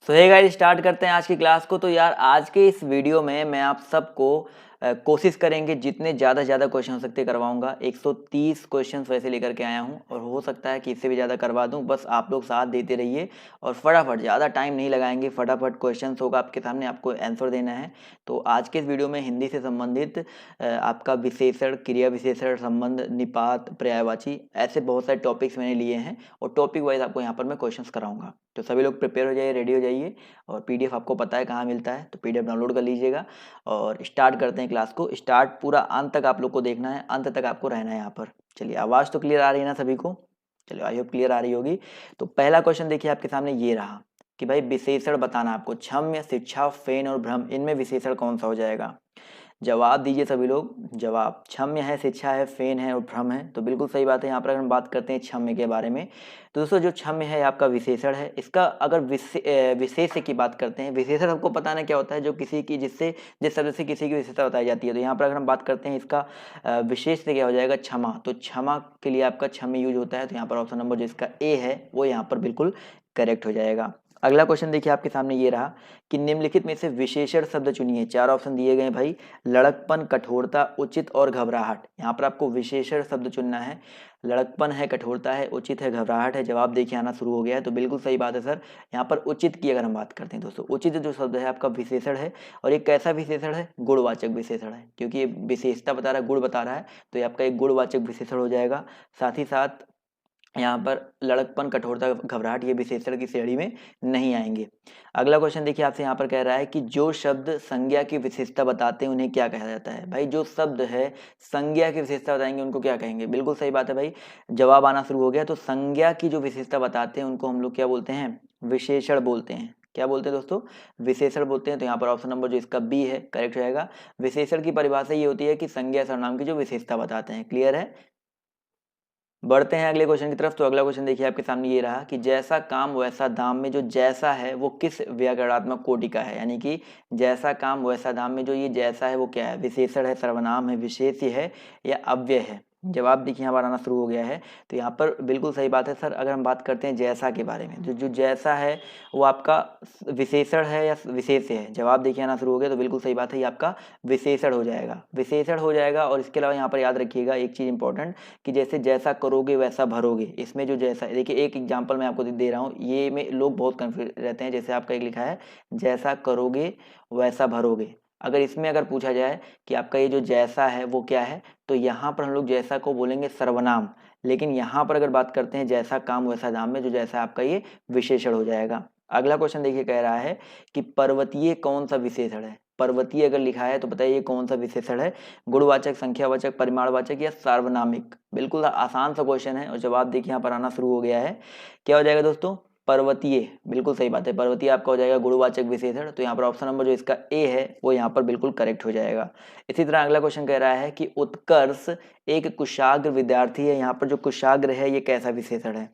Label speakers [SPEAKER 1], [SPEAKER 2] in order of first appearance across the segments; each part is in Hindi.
[SPEAKER 1] सो हे गाइस, स्टार्ट करते हैं आज की क्लास को। तो यार आज के इस वीडियो में मैं आप सबको कोशिश करेंगे जितने ज़्यादा क्वेश्चन हो सकते करवाऊंगा। 130 क्वेश्चंस वैसे लेकर के आया हूं और हो सकता है कि इससे भी ज़्यादा करवा दूं। बस आप लोग साथ देते रहिए और फटाफट, ज़्यादा टाइम नहीं लगाएंगे, फटाफट क्वेश्चंस होगा आपके सामने, आपको आंसर देना है। तो आज के इस वीडियो में हिंदी से संबंधित आपका विशेषण, क्रिया विशेषण, संबंध, निपात, पर्यायवाची, ऐसे बहुत सारे टॉपिक्स मैंने लिए हैं और टॉपिक वाइज आपको यहाँ पर मैं क्वेश्चंस कराऊंगा। तो सभी लोग प्रिपेयर हो जाइए, रेडी हो जाइए। और पीडीएफ आपको पता है कहाँ मिलता है, तो पीडीएफ डाउनलोड कर लीजिएगा और स्टार्ट करते हैं क्लास को। स्टार्ट पूरा अंत तक आप लोग को देखना है, अंत तक आपको रहना है यहाँ पर। चलिए, आवाज़ तो क्लियर आ रही है ना सभी को? चलिए, आई होप क्लियर आ रही होगी। तो पहला क्वेश्चन देखिए आपके सामने ये रहा कि भाई विशेषण बताना आपको। क्षम्य, शिक्षा, फेन और भ्रम, इनमें विशेषण कौन सा हो जाएगा? जवाब दीजिए सभी लोग। जवाब क्षम्य है, शिक्षा है, फेन है और भ्रम है। तो बिल्कुल सही बात है। यहाँ पर अगर हम बात करते हैं क्षम्य के बारे में, तो दोस्तों जो क्षम्य है आपका विशेषण है। इसका अगर विशेष की बात करते हैं, विशेषण आपको पता ना क्या होता है, जो किसी की जिस शब्द से किसी की विशेषता बताई जाती है। तो यहाँ पर अगर हम बात करते हैं इसका विशेष से क्या हो जाएगा? क्षमा। तो क्षमा के लिए आपका क्षम्य यूज होता है। तो यहाँ पर ऑप्शन नंबर जो इसका ए है वो यहाँ पर बिल्कुल करेक्ट हो जाएगा। अगला क्वेश्चन देखिए आपके सामने ये रहा कि निम्नलिखित में से विशेषण शब्द चुनिए। चार ऑप्शन दिए गए भाई। लड़कपन, कठोरता, उचित और घबराहट। यहाँ पर आपको विशेषण शब्द चुनना है। लड़कपन है, कठोरता है, उचित है, घबराहट है। जवाब देखिए आना शुरू हो गया है। तो बिल्कुल सही बात है सर। यहाँ पर उचित की अगर हम बात करते हैं दोस्तों, उचित जो शब्द है आपका विशेषण है। और ये कैसा विशेषण है? गुणवाचक विशेषण है, क्योंकि ये विशेषता बता रहा है, गुण बता रहा है। तो ये आपका एक गुणवाचक विशेषण हो जाएगा। साथ ही साथ यहाँ पर लड़कपन, कठोरता, घबराहट ये विशेषण की श्रेणी में नहीं आएंगे। अगला क्वेश्चन देखिए आपसे यहाँ पर कह रहा है कि जो शब्द संज्ञा की विशेषता बताते हैं उन्हें क्या कहा जाता है? भाई जो शब्द है संज्ञा की विशेषता बताएंगे उनको क्या कहेंगे? बिल्कुल सही बात है भाई, जवाब आना शुरू हो गया। तो संज्ञा की जो विशेषता बताते हैं उनको हम लोग क्या बोलते हैं? विशेषण बोलते हैं। क्या बोलते हैं दोस्तों? विशेषण बोलते हैं। तो यहाँ पर ऑप्शन नंबर जो इसका बी है करेक्ट हो जाएगा। विशेषण की परिभाषा ये होती है कि संज्ञा सर्वनाम की जो विशेषता बताते हैं। क्लियर है? बढ़ते हैं अगले क्वेश्चन की तरफ। तो अगला क्वेश्चन देखिए आपके सामने ये रहा कि जैसा काम वैसा दाम में जो जैसा है वो किस व्याकरणात्मक कोटि का है? यानी कि जैसा काम वैसा दाम में जो ये जैसा है वो क्या है? विशेषण है, सर्वनाम है, विशेष्य है या अव्यय है? जवाब देखिए यहाँ पर आना शुरू हो गया है। तो यहाँ पर बिल्कुल सही बात है सर। अगर हम बात करते हैं जैसा के बारे में, जो जो जैसा है वो आपका विशेषण है या विशेष्य है? जवाब देखिए आना शुरू हो गया। तो बिल्कुल सही बात है, ये आपका विशेषण हो जाएगा, विशेषण हो जाएगा। और इसके अलावा यहाँ पर याद रखिएगा एक चीज़ इंपॉर्टेंट कि जैसे जैसा करोगे वैसा भरोगे, इसमें जो जैसा, देखिए एक एग्जांपल मैं आपको दे रहा हूँ, ये में लोग बहुत कंफ्यूज रहते हैं। जैसे आपका एक लिखा है जैसा करोगे वैसा भरोगे। अगर इसमें अगर पूछा जाए कि आपका ये जो जैसा है वो क्या है, तो यहाँ पर हम लोग जैसा को बोलेंगे सर्वनाम। लेकिन यहाँ पर अगर बात करते हैं जैसा काम वैसा दाम में, जो जैसा आपका ये विशेषण हो जाएगा। अगला क्वेश्चन देखिए कह रहा है कि पर्वतीय कौन सा विशेषण है? पर्वतीय अगर लिखा है तो बताइए कौन सा विशेषण है? गुणवाचक, संख्यावाचक, परिमाणवाचक या सार्वनामिक? बिल्कुल आसान सा क्वेश्चन है और जवाब देखिए यहाँ पर आना शुरू हो गया है। क्या हो जाएगा दोस्तों? पर्वतीय। बिल्कुल सही बात है, पर्वतीय आपका हो जाएगा गुणवाचक विशेषण। तो यहाँ पर ऑप्शन नंबर जो इसका ए है वो यहाँ पर बिल्कुल करेक्ट हो जाएगा। इसी तरह अगला क्वेश्चन कह रहा है कि उत्कर्ष एक कुशाग्र विद्यार्थी है। यहाँ पर जो कुशाग्र है ये कैसा विशेषण है?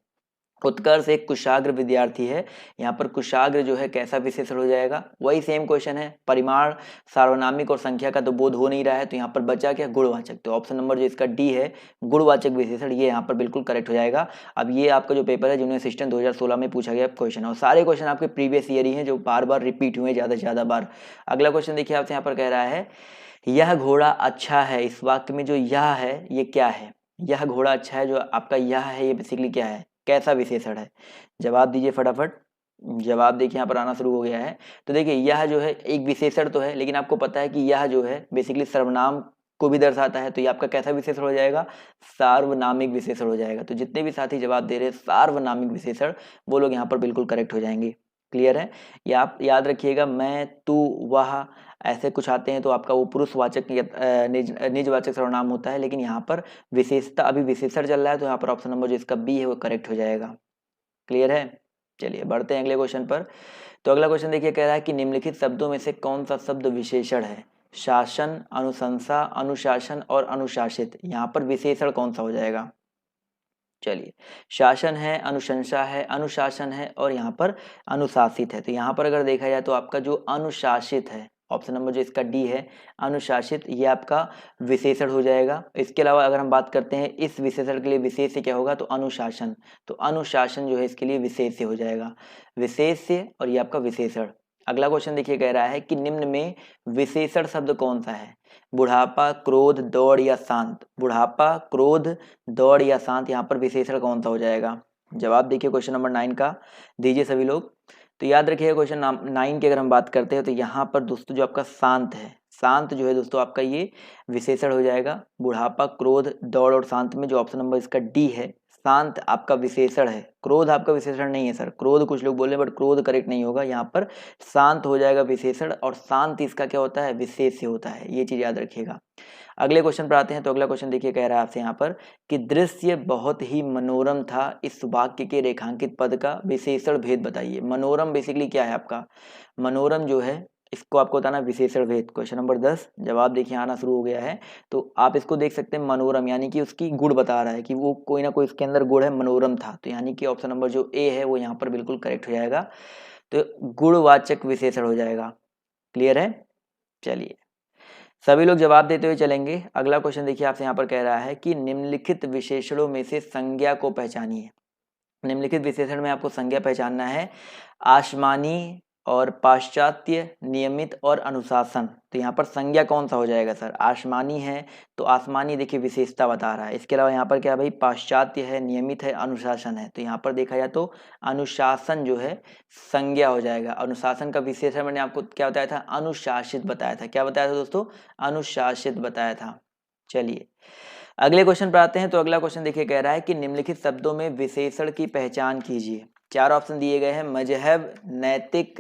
[SPEAKER 1] उत्कर्ष एक कुशाग्र विद्यार्थी है। यहाँ पर कुशाग्र जो है कैसा विशेषण हो जाएगा? वही सेम क्वेश्चन है, परिमाण, सार्वनामिक और संख्या का तो बोध हो नहीं रहा है। तो यहाँ पर बचा क्या? गुणवाचक। तो ऑप्शन नंबर जो इसका डी है गुणवाचक विशेषण, ये यहाँ पर बिल्कुल करेक्ट हो जाएगा। अब ये आपका जो पेपर है जूनियर असिस्टेंट 2016 में पूछा गया क्वेश्चन है और सारे क्वेश्चन आपके प्रीवियस ईयर ही हैं जो बार बार रिपीट हुए ज़्यादा से ज़्यादा बार। अगला क्वेश्चन देखिए आपसे यहाँ पर कह रहा है यह घोड़ा अच्छा है। इस वाक्य में जो यह है ये क्या है? यह घोड़ा अच्छा है, जो आपका यह है ये बेसिकली क्या है? कैसा विशेषण है? जवाब दीजिए फटाफट। जवाब देखिए यहाँ पर आना शुरू हो गया है। तो देखिए यह जो है एक विशेषण तो है, लेकिन आपको पता है कि यह जो है बेसिकली सर्वनाम को भी दर्शाता है। तो ये आपका कैसा विशेषण हो जाएगा? सार्वनामिक विशेषण हो जाएगा। तो जितने भी साथी जवाब दे रहे हैं सार्वनामिक विशेषण, वो लोग यहाँ पर बिल्कुल करेक्ट हो जाएंगे। क्लियर है? ये आप याद रखिएगा, मैं, तू, वह, ऐसे कुछ आते हैं तो आपका वो पुरुषवाचक निजवाचक सर्वनाम होता है। लेकिन यहाँ पर विशेषता अभी विशेषण चल रहा है, तो यहाँ पर ऑप्शन नंबर जो इसका बी है वो करेक्ट हो जाएगा। क्लियर है? चलिए बढ़ते हैं अगले क्वेश्चन पर। तो अगला क्वेश्चन देखिए कह रहा है कि निम्नलिखित शब्दों में से कौन सा शब्द विशेषण है? शासन, अनुशंसा, अनुशासन और अनुशासित। यहाँ पर विशेषण कौन सा हो जाएगा? चलिए, शासन है, अनुशंसा है, अनुशासन है और यहाँ पर अनुशासित है। तो यहाँ पर अगर देखा जाए तो आपका जो अनुशासित है ऑप्शन नंबर जो इसका डी है अनुशासित, ये आपका विशेषण हो जाएगा। इसके अलावा अगर हम बात करते हैं इस विशेषण के लिए विशेष्य क्या होगा, तो अनुशासन, तो अनुशासन जो है इसके लिए विशेष्य हो जाएगा, विशेष्य और ये आपका विशेषण। अगला क्वेश्चन देखिए, कह रहा है कि निम्न में विशेषण शब्द कौन सा है, बुढ़ापा, क्रोध, दौड़ या शांत। बुढ़ापा, क्रोध, दौड़ या शांत, यहाँ पर विशेषण कौन सा हो जाएगा। जवाब देखिए क्वेश्चन नंबर 9 का दीजिए सभी लोग। तो याद रखिएगा क्वेश्चन 9 की अगर हम बात करते हैं तो यहाँ पर दोस्तों जो आपका शांत है, शांत जो है दोस्तों आपका ये विशेषण हो जाएगा। बुढ़ापा, क्रोध, दौड़ और शांत में जो ऑप्शन नंबर इसका डी है, शांत आपका विशेषण है, क्रोध आपका विशेषण नहीं है सर। क्रोध कुछ लोग बोल रहे हैं बट क्रोध करेक्ट नहीं होगा, यहाँ पर शांत हो जाएगा विशेषण, और शांत इसका क्या होता है, विशेष्य होता है, ये चीज याद रखिएगा। अगले क्वेश्चन पर आते हैं। तो अगला क्वेश्चन देखिए, कह रहा है आपसे यहाँ पर कि दृश्य बहुत ही मनोरम था, इस वाक्य के रेखांकित पद का विशेषण भेद बताइए। मनोरम बेसिकली क्या है आपका, मनोरम जो है इसको आपको बताना विशेषण भेद। क्वेश्चन नंबर 10 जवाब देखिए आना शुरू हो गया है। तो आप इसको देख सकते हैं मनोरम यानी कि उसकी गुण बता रहा है कि वो कोई ना कोई इसके अंदर गुण है, मनोरम था, तो यानी कि ऑप्शन नंबर जो ए है वो यहाँ पर बिल्कुल करेक्ट हो जाएगा, तो गुणवाचक विशेषण हो जाएगा। क्लियर है, चलिए सभी लोग जवाब देते हुए चलेंगे। अगला क्वेश्चन देखिए आपसे यहाँ पर कह रहा है कि निम्नलिखित विशेषणों में से संज्ञा को पहचानिए। निम्नलिखित विशेषण में आपको संज्ञा पहचानना है, आसमानी और पाश्चात्य, नियमित और अनुशासन। तो यहाँ पर संज्ञा कौन सा हो जाएगा सर, आसमानी है तो आसमानी देखिए विशेषता बता रहा है। इसके अलावा यहाँ पर क्या है भाई, पाश्चात्य है, नियमित है, अनुशासन है, तो यहाँ पर देखा जाए तो अनुशासन जो है संज्ञा हो जाएगा। अनुशासन का विशेषण मैंने आपको क्या बताया था, अनुशासित बताया था। क्या बताया था दोस्तों, अनुशासित बताया था। चलिए अगले क्वेश्चन पर आते हैं। तो अगला क्वेश्चन देखिए, कह रहा है कि निम्नलिखित शब्दों में विशेषण की पहचान कीजिए। चार ऑप्शन दिए गए हैं, मजहब, नैतिक,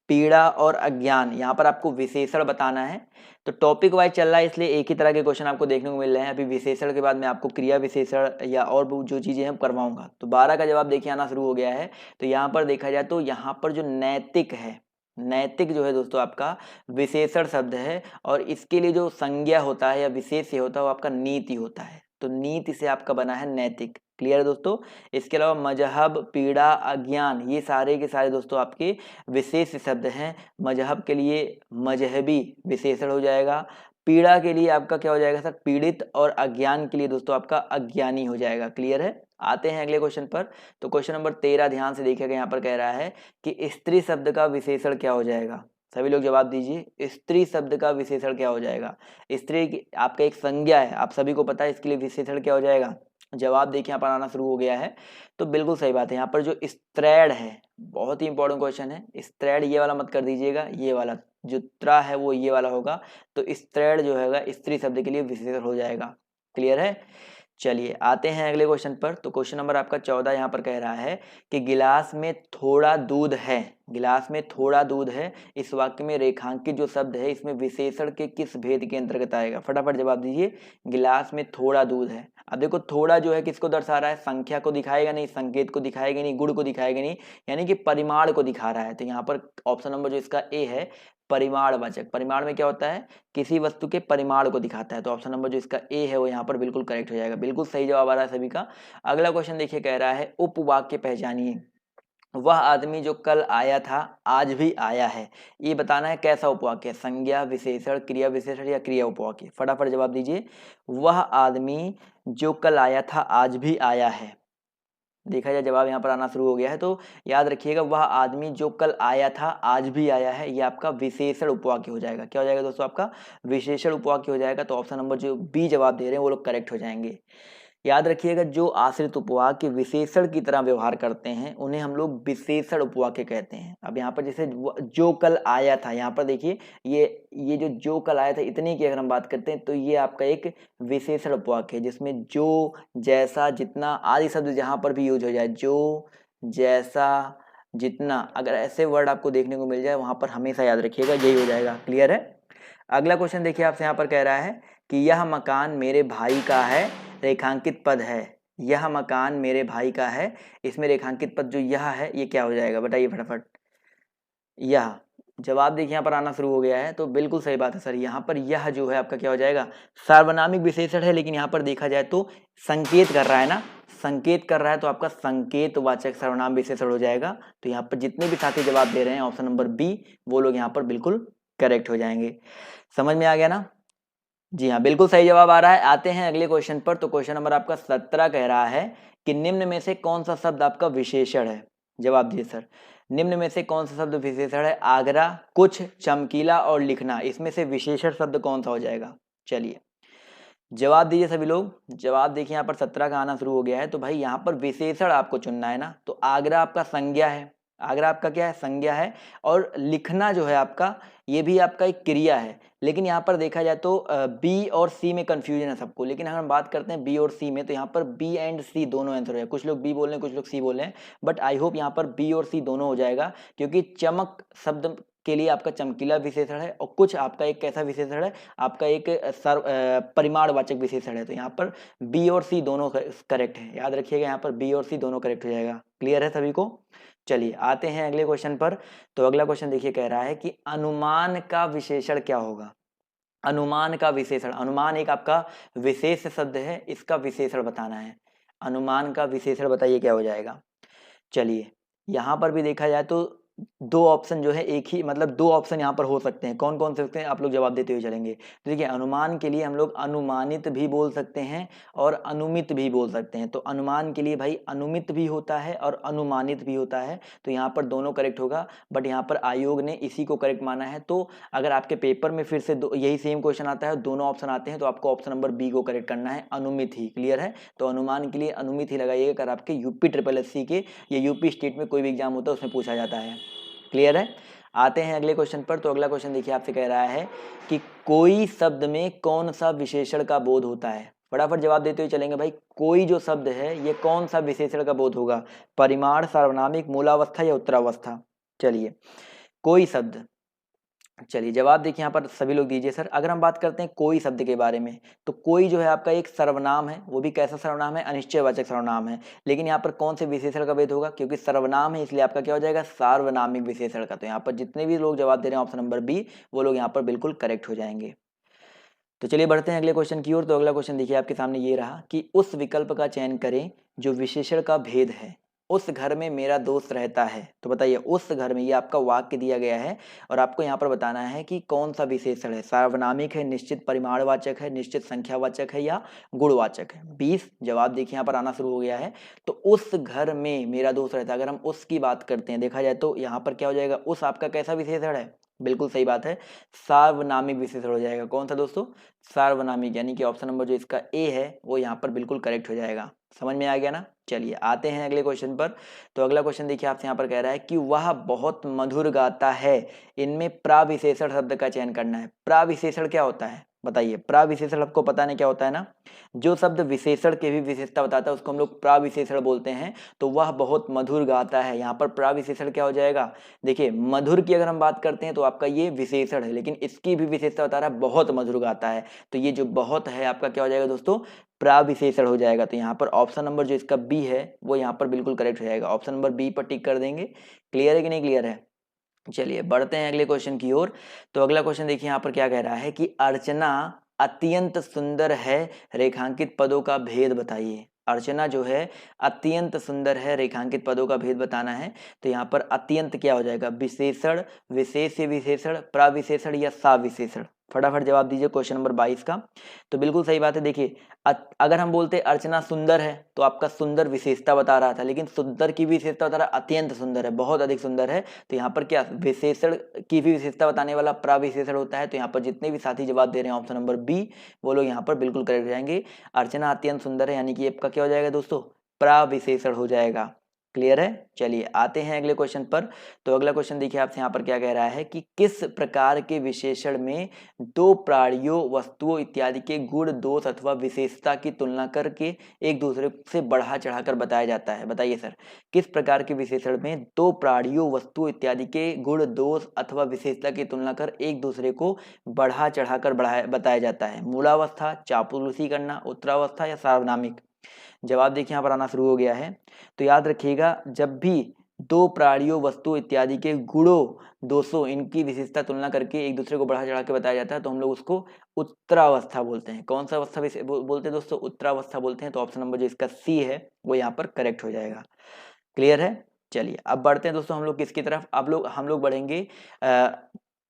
[SPEAKER 1] पीड़ा और अज्ञान। यहाँ पर आपको विशेषण बताना है। तो टॉपिक वाइज चल रहा है इसलिए एक ही तरह के क्वेश्चन आपको देखने को मिल रहे हैं। अभी विशेषण के बाद मैं आपको क्रिया विशेषण या और जो चीजें हैं करवाऊंगा। तो 12 का जवाब देखिए आना शुरू हो गया है। तो यहाँ पर देखा जाए तो यहाँ पर जो नैतिक है, नैतिक जो है दोस्तों आपका विशेषण शब्द है, और इसके लिए जो संज्ञा होता है या विशेष्य होता है वो आपका नीति होता है। तो नीति से आपका बना है नैतिक। क्लियर है दोस्तों। इसके अलावा मजहब, पीड़ा, अज्ञान, ये सारे के सारे दोस्तों आपके विशेष शब्द हैं। मजहब के लिए मजहबी विशेषण हो जाएगा, पीड़ा के लिए आपका क्या हो जाएगा सर, पीड़ित, और अज्ञान के लिए दोस्तों आपका अज्ञानी हो जाएगा। क्लियर है। आते हैं अगले क्वेश्चन पर। तो क्वेश्चन नंबर 13 ध्यान से देखिएगा, यहाँ पर कह रहा है कि स्त्री शब्द का विशेषण क्या हो जाएगा। सभी लोग जवाब दीजिए, स्त्री शब्द का विशेषण क्या हो जाएगा। स्त्री आपका एक संज्ञा है, आप सभी को पता है, इसके लिए विशेषण क्या हो जाएगा। जवाब देखिए यहाँ पर आना शुरू हो गया है। तो बिल्कुल सही बात है, यहाँ पर जो स्त्रैण है, बहुत ही इंपॉर्टेंट क्वेश्चन है। स्त्रैण ये वाला मत कर दीजिएगा, ये वाला जो त्रा है वो ये वाला होगा। तो स्त्रैण जो है स्त्री शब्द के लिए विशेषण हो जाएगा। क्लियर है। चलिए आते हैं अगले क्वेश्चन पर। तो क्वेश्चन नंबर आपका 14 यहाँ पर कह रहा है कि गिलास में थोड़ा दूध है, गिलास में थोड़ा दूध है, इस वाक्य में रेखांकित जो शब्द है इसमें विशेषण के किस भेद के अंतर्गत आएगा। फटाफट जवाब दीजिए। गिलास में थोड़ा दूध है, अब देखो थोड़ा जो है किसको दर्शा रहा है, संख्या को दिखाएगा नहीं, संकेत को दिखाएगा नहीं, गुण को दिखाएगा नहीं, यानी कि परिमाण को दिखा रहा है। तो यहाँ पर ऑप्शन नंबर जो इसका ए है परिमाणवाचक। परिमाण में क्या होता है, किसी वस्तु के परिमाण को दिखाता है। तो ऑप्शन नंबर जो इसका ए है वो यहाँ पर बिल्कुल करेक्ट हो जाएगा। बिल्कुल सही जवाब आ रहा है सभी का। अगला क्वेश्चन देखिए, कह रहा है उपवाक्य पहचानिए। वह आदमी जो कल आया था आज भी आया है, ये बताना है कैसा उपवाक्य है, संज्ञा, विशेषण, क्रिया विशेषण या क्रिया उपवाक्य। फटाफट जवाब दीजिए। वह आदमी जो कल आया था आज भी आया है, देखा जाए जवाब यहाँ पर आना शुरू हो गया है। तो याद रखिएगा, वह आदमी जो कल आया था आज भी आया है, ये आपका विशेषण उपवाक्य हो जाएगा। क्या हो जाएगा दोस्तों, आपका विशेषण उपवाक्य हो जाएगा। तो ऑप्शन नंबर जो बी जवाब दे रहे हैं वो लोग करेक्ट हो जाएंगे। याद रखिएगा, जो आश्रित उपवाक्य विशेषण की तरह व्यवहार करते हैं उन्हें हम लोग विशेषण उपवाक्य कहते हैं। अब यहाँ पर जैसे जो कल आया था, यहाँ पर देखिए ये जो कल आया था इतने की अगर हम बात करते हैं तो ये आपका एक विशेषण उपवाक्य है, जिसमें जो, जैसा, जितना आदि शब्द जहाँ पर भी यूज हो जाए, जो, जैसा, जितना, अगर ऐसे वर्ड आपको देखने को मिल जाए वहां पर हमेशा याद रखिएगा यही हो जाएगा। क्लियर है। अगला क्वेश्चन देखिए आपसे यहाँ पर कह रहा है कि यह मकान मेरे भाई का है, रेखांकित पद है। यह मकान मेरे भाई का है, इसमें रेखांकित पद जो यह है ये क्या हो जाएगा, बताइए फटाफट। यह जवाब देखिए यहाँ पर आना शुरू हो गया है। तो बिल्कुल सही बात है सर, यहाँ पर यह जो है आपका क्या हो जाएगा, सार्वनामिक विशेषण है, लेकिन यहाँ पर देखा जाए तो संकेत कर रहा है ना, संकेत कर रहा है, तो आपका संकेतवाचक सर्वनाम विशेषण हो जाएगा। तो यहाँ पर जितने भी साथी जवाब दे रहे हैं ऑप्शन नंबर बी, वो लोग यहाँ पर बिल्कुल करेक्ट हो जाएंगे। समझ में आ गया ना? जी हाँ, बिल्कुल सही जवाब आ रहा है। आते हैं अगले क्वेश्चन पर। तो क्वेश्चन नंबर आपका 17 कह रहा है कि निम्न में से कौन सा शब्द आपका विशेषण है? जवाब दीजिए सर। निम्न में से कौन सा शब्द विशेषण है? आगरा, कुछ, चमकीला और लिखना, इसमें से विशेषण शब्द कौन सा हो जाएगा? चलिए जवाब दीजिए सभी लोग। जवाब देखिए यहाँ पर 17 का आना शुरू हो गया है। तो भाई यहाँ पर विशेषण आपको चुनना है ना। तो आगरा आपका संज्ञा है, आगरा आपका क्या है? संज्ञा है। और लिखना जो है आपका, ये भी आपका एक क्रिया है। लेकिन यहाँ पर देखा जाए तो बी और सी में कंफ्यूजन है सबको। लेकिन अगर हम बात करते हैं बी और सी में, तो यहाँ पर बी एंड सी दोनों आंसर है। कुछ लोग बी बोल रहे हैं, कुछ लोग सी बोल रहे हैं, बट आई होप यहाँ पर बी और सी दोनों हो जाएगा। क्योंकि चमक शब्द के लिए आपका चमकीला विशेषण है, और कुछ आपका एक कैसा विशेषण है? आपका एक परिमाणवाचक विशेषण है। तो यहाँ पर बी और सी दोनों करेक्ट है। याद रखिएगा, यहाँ पर बी और सी दोनों करेक्ट हो जाएगा। क्लियर है सभी को? चलिए आते हैं अगले क्वेश्चन पर। तो अगला क्वेश्चन देखिए, कह रहा है कि अनुमान का विशेषण क्या होगा? अनुमान का विशेषण, अनुमान एक आपका विशेष शब्द है, इसका विशेषण बताना है। अनुमान का विशेषण बताइए क्या हो जाएगा? चलिए यहाँ पर भी देखा जाए तो दो ऑप्शन जो है, एक ही मतलब दो ऑप्शन यहाँ पर हो सकते हैं। कौन कौन से सकते हैं? आप लोग जवाब देते हुए चलेंगे। तो देखिए, अनुमान के लिए हम लोग अनुमानित भी बोल सकते हैं और अनुमित भी बोल सकते हैं। तो अनुमान के लिए भाई अनुमित भी होता है और अनुमानित भी होता है। तो यहाँ पर दोनों करेक्ट होगा, बट यहाँ पर आयोग ने इसी को करेक्ट माना है। तो अगर आपके पेपर में फिर से यही सेम क्वेश्चन आता है, दोनों ऑप्शन आते हैं, तो आपको ऑप्शन नंबर बी को करेक्ट करना है, अनुमित ही। क्लियर है? तो अनुमान के लिए अनुमित ही लगाइएगा। अगर आपके यूपी ट्रिपल एससी के या यूपी स्टेट में कोई भी एग्जाम होता है, उसमें पूछा जाता है। क्लियर है? आते हैं अगले क्वेश्चन पर। तो अगला क्वेश्चन देखिए, आपसे कह रहा है कि कोई शब्द में कौन सा विशेषण का बोध होता है? फटाफट जवाब देते हुए चलेंगे भाई। कोई जो शब्द है, ये कौन सा विशेषण का बोध होगा? परिमाण, सार्वनामिक, मूलावस्था या उत्तरावस्था? चलिए कोई शब्द, चलिए जवाब देखिए यहाँ पर सभी लोग दीजिए सर। अगर हम बात करते हैं कोई शब्द के बारे में, तो कोई जो है आपका एक सर्वनाम है। वो भी कैसा सर्वनाम है? अनिश्चयवाचक सर्वनाम है। लेकिन यहाँ पर कौन से विशेषण का भेद होगा? क्योंकि सर्वनाम है, इसलिए आपका क्या हो जाएगा? सार्वनामिक विशेषण का। तो यहाँ पर जितने भी लोग जवाब दे रहे हैं ऑप्शन नंबर बी, वो लोग यहाँ पर बिल्कुल करेक्ट हो जाएंगे। तो चलिए बढ़ते हैं अगले क्वेश्चन की ओर। तो अगला क्वेश्चन देखिए आपके सामने ये रहा कि उस विकल्प का चयन करें जो विशेषण का भेद है। उस घर में मेरा दोस्त रहता है। तो बताइए, उस घर में, ये आपका वाक्य दिया गया है और आपको यहाँ पर बताना है कि कौन सा विशेषण है। सार्वनामिक है, निश्चित परिमाणवाचक है, निश्चित संख्यावाचक है या गुणवाचक है? 20 जवाब देखिए यहाँ पर आना शुरू हो गया है। तो उस घर में मेरा दोस्त रहता है, अगर हम उसकी बात करते हैं, देखा जाए तो यहाँ पर क्या हो जाएगा? उस आपका कैसा विशेषण है? बिल्कुल सही बात है, सार्वनामिक विशेषण हो जाएगा। कौन सा दोस्तों? सार्वनामिक, यानी कि ऑप्शन नंबर जो इसका ए है वो यहाँ पर बिल्कुल करेक्ट हो जाएगा। समझ में आ गया ना? चलिए आते हैं अगले क्वेश्चन पर। तो अगला क्वेश्चन देखिए आपसे यहाँ पर कह रहा है कि वह बहुत मधुर गाता है। इनमें प्राविशेषण शब्द का चयन करना है। प्राविशेषण क्या होता है? बताइए। प्राविशेषण आपको पता नहीं क्या होता है ना? जो शब्द विशेषण की भी विशेषता बताता है उसको हम लोग प्राविशेषण बोलते हैं। तो वह बहुत मधुर गाता है, यहाँ पर प्राविशेषण क्या हो जाएगा? देखिए, मधुर की अगर हम बात करते हैं तो आपका ये विशेषण है, लेकिन इसकी भी विशेषता बता रहा है, बहुत मधुर गाता है। तो ये जो बहुत है आपका क्या हो जाएगा दोस्तों? प्राविशेषण हो जाएगा। तो यहाँ पर ऑप्शन नंबर जो इसका बी है वो यहाँ पर बिल्कुल करेक्ट हो जाएगा। ऑप्शन नंबर बी पर टिक कर देंगे। क्लियर है कि नहीं क्लियर है? चलिए बढ़ते हैं अगले क्वेश्चन की ओर। तो अगला क्वेश्चन देखिए यहाँ पर क्या कह रहा है कि अर्चना अत्यंत सुंदर है, रेखांकित पदों का भेद बताइए। अर्चना जो है अत्यंत सुंदर है, रेखांकित पदों का भेद बताना है। तो यहाँ पर अत्यंत क्या हो जाएगा? विशेषण, विशेष्य विशेषण, प्राविशेषण या साविशेषण? फटाफट जवाब दीजिए क्वेश्चन नंबर 22 का। तो बिल्कुल सही बात है। देखिए, अगर हम बोलते अर्चना सुंदर है तो आपका सुंदर विशेषता बता रहा था, लेकिन सुंदर की भी विशेषता बता रहा है अत्यंत सुंदर है, बहुत अधिक सुंदर है। तो यहाँ पर क्या विशेषण की भी विशेषता बताने वाला प्राविशेषण होता है। तो यहाँ पर जितने भी साथी जवाब दे रहे हैं ऑप्शन नंबर बी, वो लोग यहाँ पर बिल्कुल करेक्ट हो जाएंगे। अर्चना अत्यंत सुंदर है, यानी कि आपका क्या हो जाएगा दोस्तों? प्राविशेषण हो जाएगा। क्लियर है? चलिए आते हैं अगले क्वेश्चन पर। तो अगला क्वेश्चन देखिए आपसे यहाँ पर क्या कह रहा है कि किस प्रकार के विशेषण में दो प्राणियों, वस्तुओं इत्यादि के गुण, दोष अथवा विशेषता की तुलना करके एक दूसरे से बढ़ा चढ़ाकर बताया जाता है? बताइए सर, किस प्रकार के विशेषण में दो प्राणियों, वस्तुओं इत्यादि के गुण, दोष अथवा विशेषता की तुलना कर एक दूसरे को बढ़ा चढ़ाकर बताया जाता है? मूलावस्था, चापलूसी करना, उत्तरावस्था या सार्वनामिक? जवाब देखिए यहाँ पर आना शुरू हो गया है। तो याद रखिएगा, जब भी दो प्राणियों, वस्तु इत्यादि के गुणों, दोषों, इनकी विशेषता तुलना करके एक दूसरे को बढ़ा चढ़ा के बताया जाता है, तो हम लोग उसको उत्तरावस्था बोलते हैं। कौन सा अवस्था बोलते हैं दोस्तों? उत्तरावस्था बोलते हैं। तो ऑप्शन नंबर जो इसका सी है वो यहाँ पर करेक्ट हो जाएगा। क्लियर है? चलिए अब बढ़ते हैं दोस्तों हम लोग किसकी तरफ? हम लोग बढ़ेंगे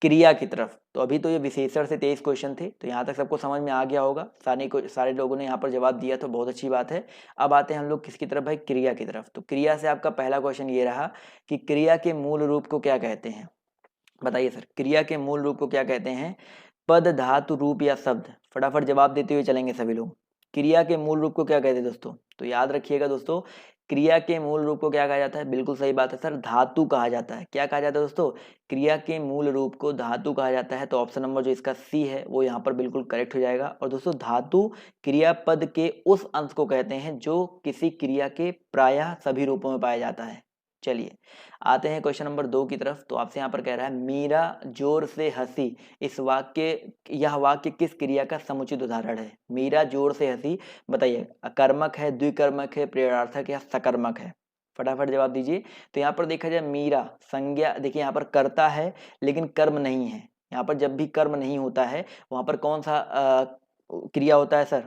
[SPEAKER 1] क्रिया की तरफ। तो अभी तो ये विशेषण से 23 क्वेश्चन थे, तो यहाँ तक सबको समझ में आ गया होगा, सारे लोगों ने यहाँ पर जवाब दिया, तो बहुत अच्छी बात है। अब आते हैं हम लोग किसकी तरफ भाई, क्रिया की तरफ। तो क्रिया से आपका पहला क्वेश्चन ये रहा कि क्रिया के मूल रूप को क्या कहते हैं। बताइए सर, क्रिया के मूल रूप को क्या कहते हैं। पद, धातु, रूप या शब्द। फटाफट जवाब देते हुए चलेंगे सभी लोग। क्रिया के मूल रूप को क्या कहते हैं दोस्तों, तो याद रखिएगा दोस्तों, क्रिया के मूल रूप को क्या कहा जाता है, बिल्कुल सही बात है सर, धातु कहा जाता है। क्या कहा जाता है दोस्तों, क्रिया के मूल रूप को धातु कहा जाता है। तो ऑप्शन नंबर जो इसका सी है वो यहाँ पर बिल्कुल करेक्ट हो जाएगा। और दोस्तों धातु क्रियापद के उस अंश को कहते हैं जो किसी क्रिया के प्रायः सभी रूपों में पाया जाता है। चलिए आते हैं क्वेश्चन नंबर 2 की तरफ। तो आपसे यहाँ पर कह रहा है मीरा जोर से हंसी, इस वाक्य, यह वाक्य किस क्रिया का समुचित उदाहरण है। मीरा जोर से हंसी, बताइए अकर्मक है, द्विकर्मक है, प्रेरणार्थक या सकर्मक है। फटाफट जवाब दीजिए। तो यहाँ पर देखा जाए मीरा संज्ञा, देखिए यहाँ पर कर्ता है लेकिन कर्म नहीं है। यहाँ पर जब भी कर्म नहीं होता है वहां पर कौन सा क्रिया होता है सर,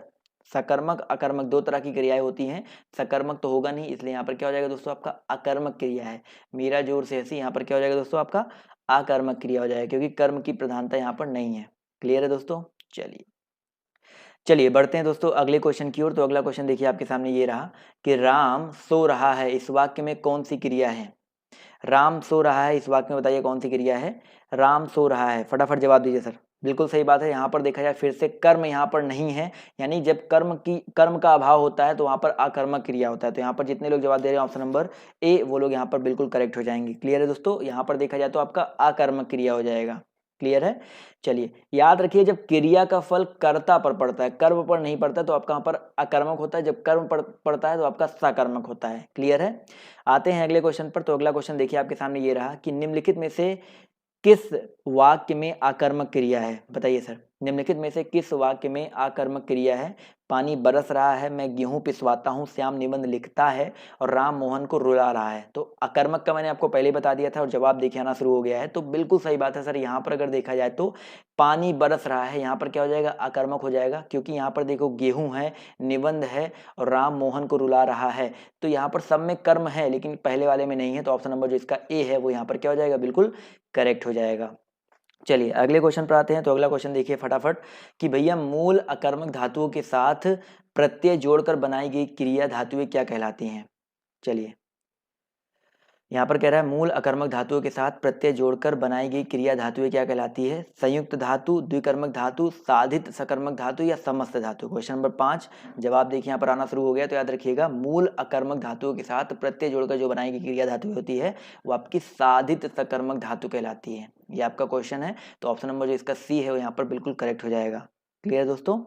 [SPEAKER 1] सकर्मक अकर्मक, दो तरह की क्रियाएं होती हैं। सकर्मक तो होगा नहीं, इसलिए यहाँ पर क्या हो जाएगा दोस्तों, आपका अकर्मक क्रिया है। मीरा जोर से हंसी, यहाँ पर क्या हो जाएगा दोस्तों, आपका अकर्मक क्रिया हो जाएगा, क्योंकि कर्म की प्रधानता यहाँ पर नहीं है। क्लियर है दोस्तों। चलिए बढ़ते हैं दोस्तों अगले क्वेश्चन की ओर। तो अगला क्वेश्चन देखिए आपके सामने ये रहा कि राम सो रहा है, इस वाक्य में कौन सी क्रिया है। राम सो रहा है, इस वाक्य में बताइए कौन सी क्रिया है। राम सो रहा है, फटाफट जवाब दीजिए सर। बिल्कुल सही बात है। यहाँ पर देखा जाए फिर से कर्म यहाँ पर नहीं है, यानी जब कर्म का अभाव होता है तो वहाँ पर आकर्मक क्रिया होता है। तो यहाँ पर जितने लोग जवाब दे रहे हैं ऑप्शन नंबर ए, वो लोग यहाँ पर बिल्कुल करेक्ट हो जाएंगे। क्लियर है दोस्तों। यहाँ पर देखा जाए तो आपका आकर्मक क्रिया हो जाएगा। क्लियर है। चलिए याद रखिए, जब क्रिया का फल कर्ता पर पड़ता है, कर्म पर नहीं पड़ता, तो आपका यहाँ पर अकर्मक होता है। जब कर्म पड़ता है तो आपका सकर्मक होता है। क्लियर है। आते हैं अगले क्वेश्चन पर। तो अगला क्वेश्चन देखिए आपके सामने ये रहा कि निम्नलिखित में से किस वाक्य में आकर्मक क्रिया है। बताइए सर, निम्नलिखित में से किस वाक्य में आकर्मक क्रिया है। पानी बरस रहा है, मैं गेहूं पिसवाता हूं, श्याम निबंध लिखता है और राम मोहन को रुला रहा है। तो आकर्मक का मैंने आपको पहले बता दिया था और जवाब देखिए आना शुरू हो गया है। तो बिल्कुल सही बात है सर। यहाँ पर अगर देखा जाए तो पानी बरस रहा है, यहाँ पर क्या हो जाएगा, आकर्मक हो जाएगा, क्योंकि यहाँ पर देखो गेहूं है, निबंध है और राम मोहन को रुला रहा है। तो यहाँ पर सब में कर्म है लेकिन पहले वाले में नहीं है। तो ऑप्शन नंबर जो इसका ए है वो यहाँ पर क्या हो जाएगा, बिल्कुल करेक्ट हो जाएगा। चलिए अगले क्वेश्चन पर आते हैं। तो अगला क्वेश्चन देखिए फटाफट कि भैया मूल अकर्मक धातुओं के साथ प्रत्यय जोड़कर बनाई गई क्रिया धातुएं क्या कहलाती हैं। चलिए यहाँ पर कह रहा है मूल अकर्मक धातुओं के साथ प्रत्यय जोड़कर बनाई गई क्रिया धातुएं क्या कहलाती है। संयुक्त धातु, द्विकर्मक धातु, साधित सकर्मक धातु या समस्त धातु। क्वेश्चन नंबर 5 जवाब देखिए यहाँ पर आना शुरू हो गया। तो याद रखिएगा, मूल अकर्मक धातुओं के साथ प्रत्यय जोड़कर जो बनाई गई क्रिया धातु होती है वो आपकी साधित सकर्मक धातु कहलाती है। ये आपका क्वेश्चन है। तो ऑप्शन नंबर जो इसका सी है वो यहाँ पर बिल्कुल करेक्ट हो जाएगा। क्लियर दोस्तों।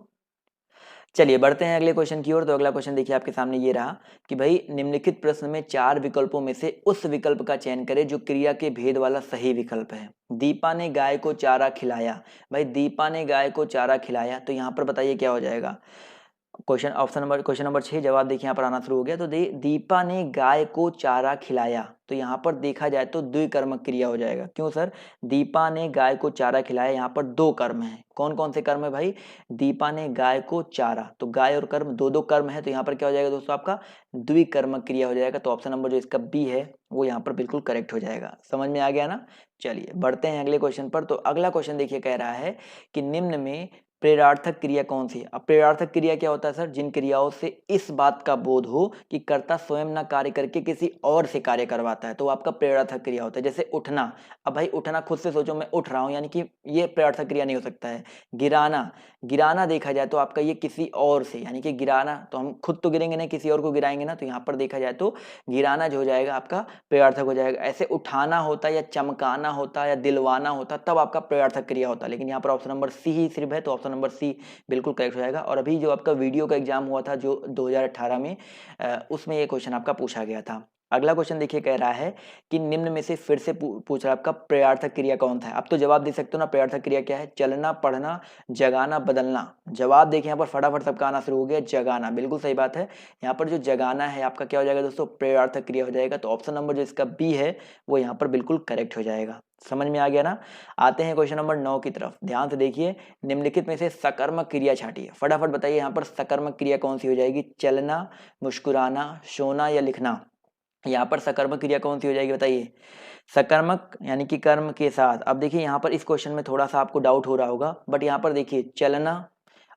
[SPEAKER 1] चलिए बढ़ते हैं अगले क्वेश्चन की ओर। तो अगला क्वेश्चन देखिए आपके सामने ये रहा कि भाई निम्नलिखित प्रश्न में 4 विकल्पों में से उस विकल्प का चयन करें जो क्रिया के भेद वाला सही विकल्प है। दीपा ने गाय को चारा खिलाया, भाई दीपा ने गाय को चारा खिलाया, तो यहाँ पर बताइए क्या हो जाएगा। क्वेश्चन नंबर 6 जवाब देखिए यहाँ पर आना शुरू हो गया। तो दीपा ने गाय को चारा खिलाया, तो यहाँ पर देखा जाए तो द्विकर्मक क्रिया हो जाएगा। क्यों सर, दीपा ने गाय को चारा खिलाया, यहाँ पर 2 कर्म है। कौन कौन से कर्म है भाई, दीपा ने गाय को चारा, तो गाय और कर्म 2 कर्म है। तो यहाँ पर क्या हो जाएगा दोस्तों, आपका द्विकर्मक क्रिया हो जाएगा। तो ऑप्शन नंबर जो इसका बी है वो यहाँ पर बिल्कुल करेक्ट हो जाएगा। समझ में आ गया ना। चलिए बढ़ते हैं अगले क्वेश्चन पर। तो अगला क्वेश्चन देखिए कह रहा है कि निम्न में प्रेरणार्थक क्रिया कौन सी है। अब प्रेरणार्थक क्रिया क्या होता है सर, जिन क्रियाओं से इस बात का बोध हो कि कर्ता स्वयं ना कार्य करके किसी और से कार्य करवाता है, तो आपका प्रेरणार्थक क्रिया होता है। जैसे उठना, अब भाई उठना खुद से सोचो मैं उठ रहा हूं, यानी कि ये प्रेरणार्थक क्रिया नहीं हो सकता है। गिराना, गिराना देखा जाए तो आपका ये किसी और से, यानी कि गिराना तो हम खुद तो गिरेंगे नहीं, किसी और को गिराएंगे ना। तो यहाँ पर देखा जाए तो गिराना जो हो जाएगा आपका प्रेरणार्थक हो जाएगा। ऐसे उठाना होता या चमकाना होता या दिलवाना होता तब आपका प्रेरणार्थक क्रिया होता। लेकिन यहाँ पर ऑप्शन नंबर सी ही सिर्फ है, तो ऑप्शन नंबर सी बिल्कुल करेक्ट हो जाएगा। और अभी जो आपका वीडियो का एग्जाम हुआ था जो 2018 में, उसमें ये क्वेश्चन आपका पूछा गया था। अगला क्वेश्चन देखिए कह रहा है कि निम्न में से फिर से पूछ रहा है आपका प्रेरणार्थक क्रिया कौन सा है। अब तो जवाब दे सकते हो ना, प्रेरणार्थक क्रिया क्या है, चलना, पढ़ना, जगाना, बदलना। जवाब देखिए यहाँ पर फटाफट सबका आना शुरू हो गया, जगाना, बिल्कुल सही बात है। यहाँ पर जो जगाना है आपका क्या हो जाएगा दोस्तों, प्रेरणार्थक क्रिया हो जाएगा। तो ऑप्शन नंबर जो इसका बी है वो यहाँ पर बिल्कुल करेक्ट हो जाएगा। समझ में आ गया ना। आते हैं क्वेश्चन नंबर 9 की तरफ। ध्यान से देखिए, निम्नलिखित में से सकर्मक क्रिया छांटिए। फटाफट बताइए यहाँ पर सकर्मक क्रिया कौन सी हो जाएगी। चलना, मुस्कुराना, सोना या लिखना। यहाँ पर सकर्मक क्रिया कौन सी हो जाएगी बताइए? सकर्मक यानी कि कर्म के साथ। अब देखिए यहाँ पर इस क्वेश्चन में थोड़ा सा आपको डाउट हो रहा होगा, बट यहाँ पर देखिए चलना,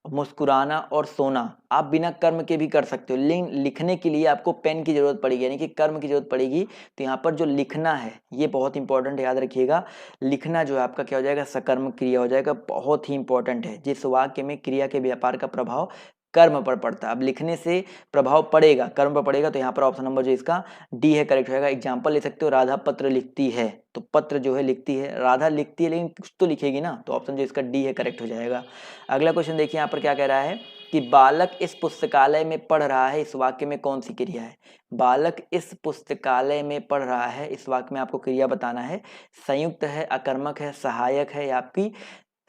[SPEAKER 1] मुस्कुराना और सोना आप बिना कर्म के भी कर सकते हो, लेकिन लिखने के लिए आपको पेन की जरूरत पड़ेगी, यानी कि कर्म की जरूरत पड़ेगी। तो यहाँ पर जो लिखना है ये बहुत इंपॉर्टेंट, याद रखिएगा। लिखना जो है आपका क्या हो जाएगा? सकर्मक क्रिया हो जाएगा। बहुत ही इंपॉर्टेंट है, जिस वाक्य में क्रिया के व्यापार का प्रभाव कर्म पर पड़ता है। अब लिखने से प्रभाव पड़ेगा, कर्म पर पड़ेगा, तो यहाँ पर ऑप्शन नंबर जो इसका डी है करेक्ट होगा। एग्जाम्पल ले सकते हो, राधा पत्र लिखती है, तो पत्र जो है लिखती है, राधा लिखती है लेकिन कुछ तो लिखेगी ना, तो ऑप्शन जो इसका डी है करेक्ट हो जाएगा। अगला क्वेश्चन देखिए यहाँ पर क्या कह रहा है कि बालक इस पुस्तकालय में पढ़ रहा है, इस वाक्य में कौन सी क्रिया है? बालक इस पुस्तकालय में पढ़ रहा है, इस वाक्य में आपको क्रिया बताना है। संयुक्त है, अकर्मक है, सहायक है या आपकी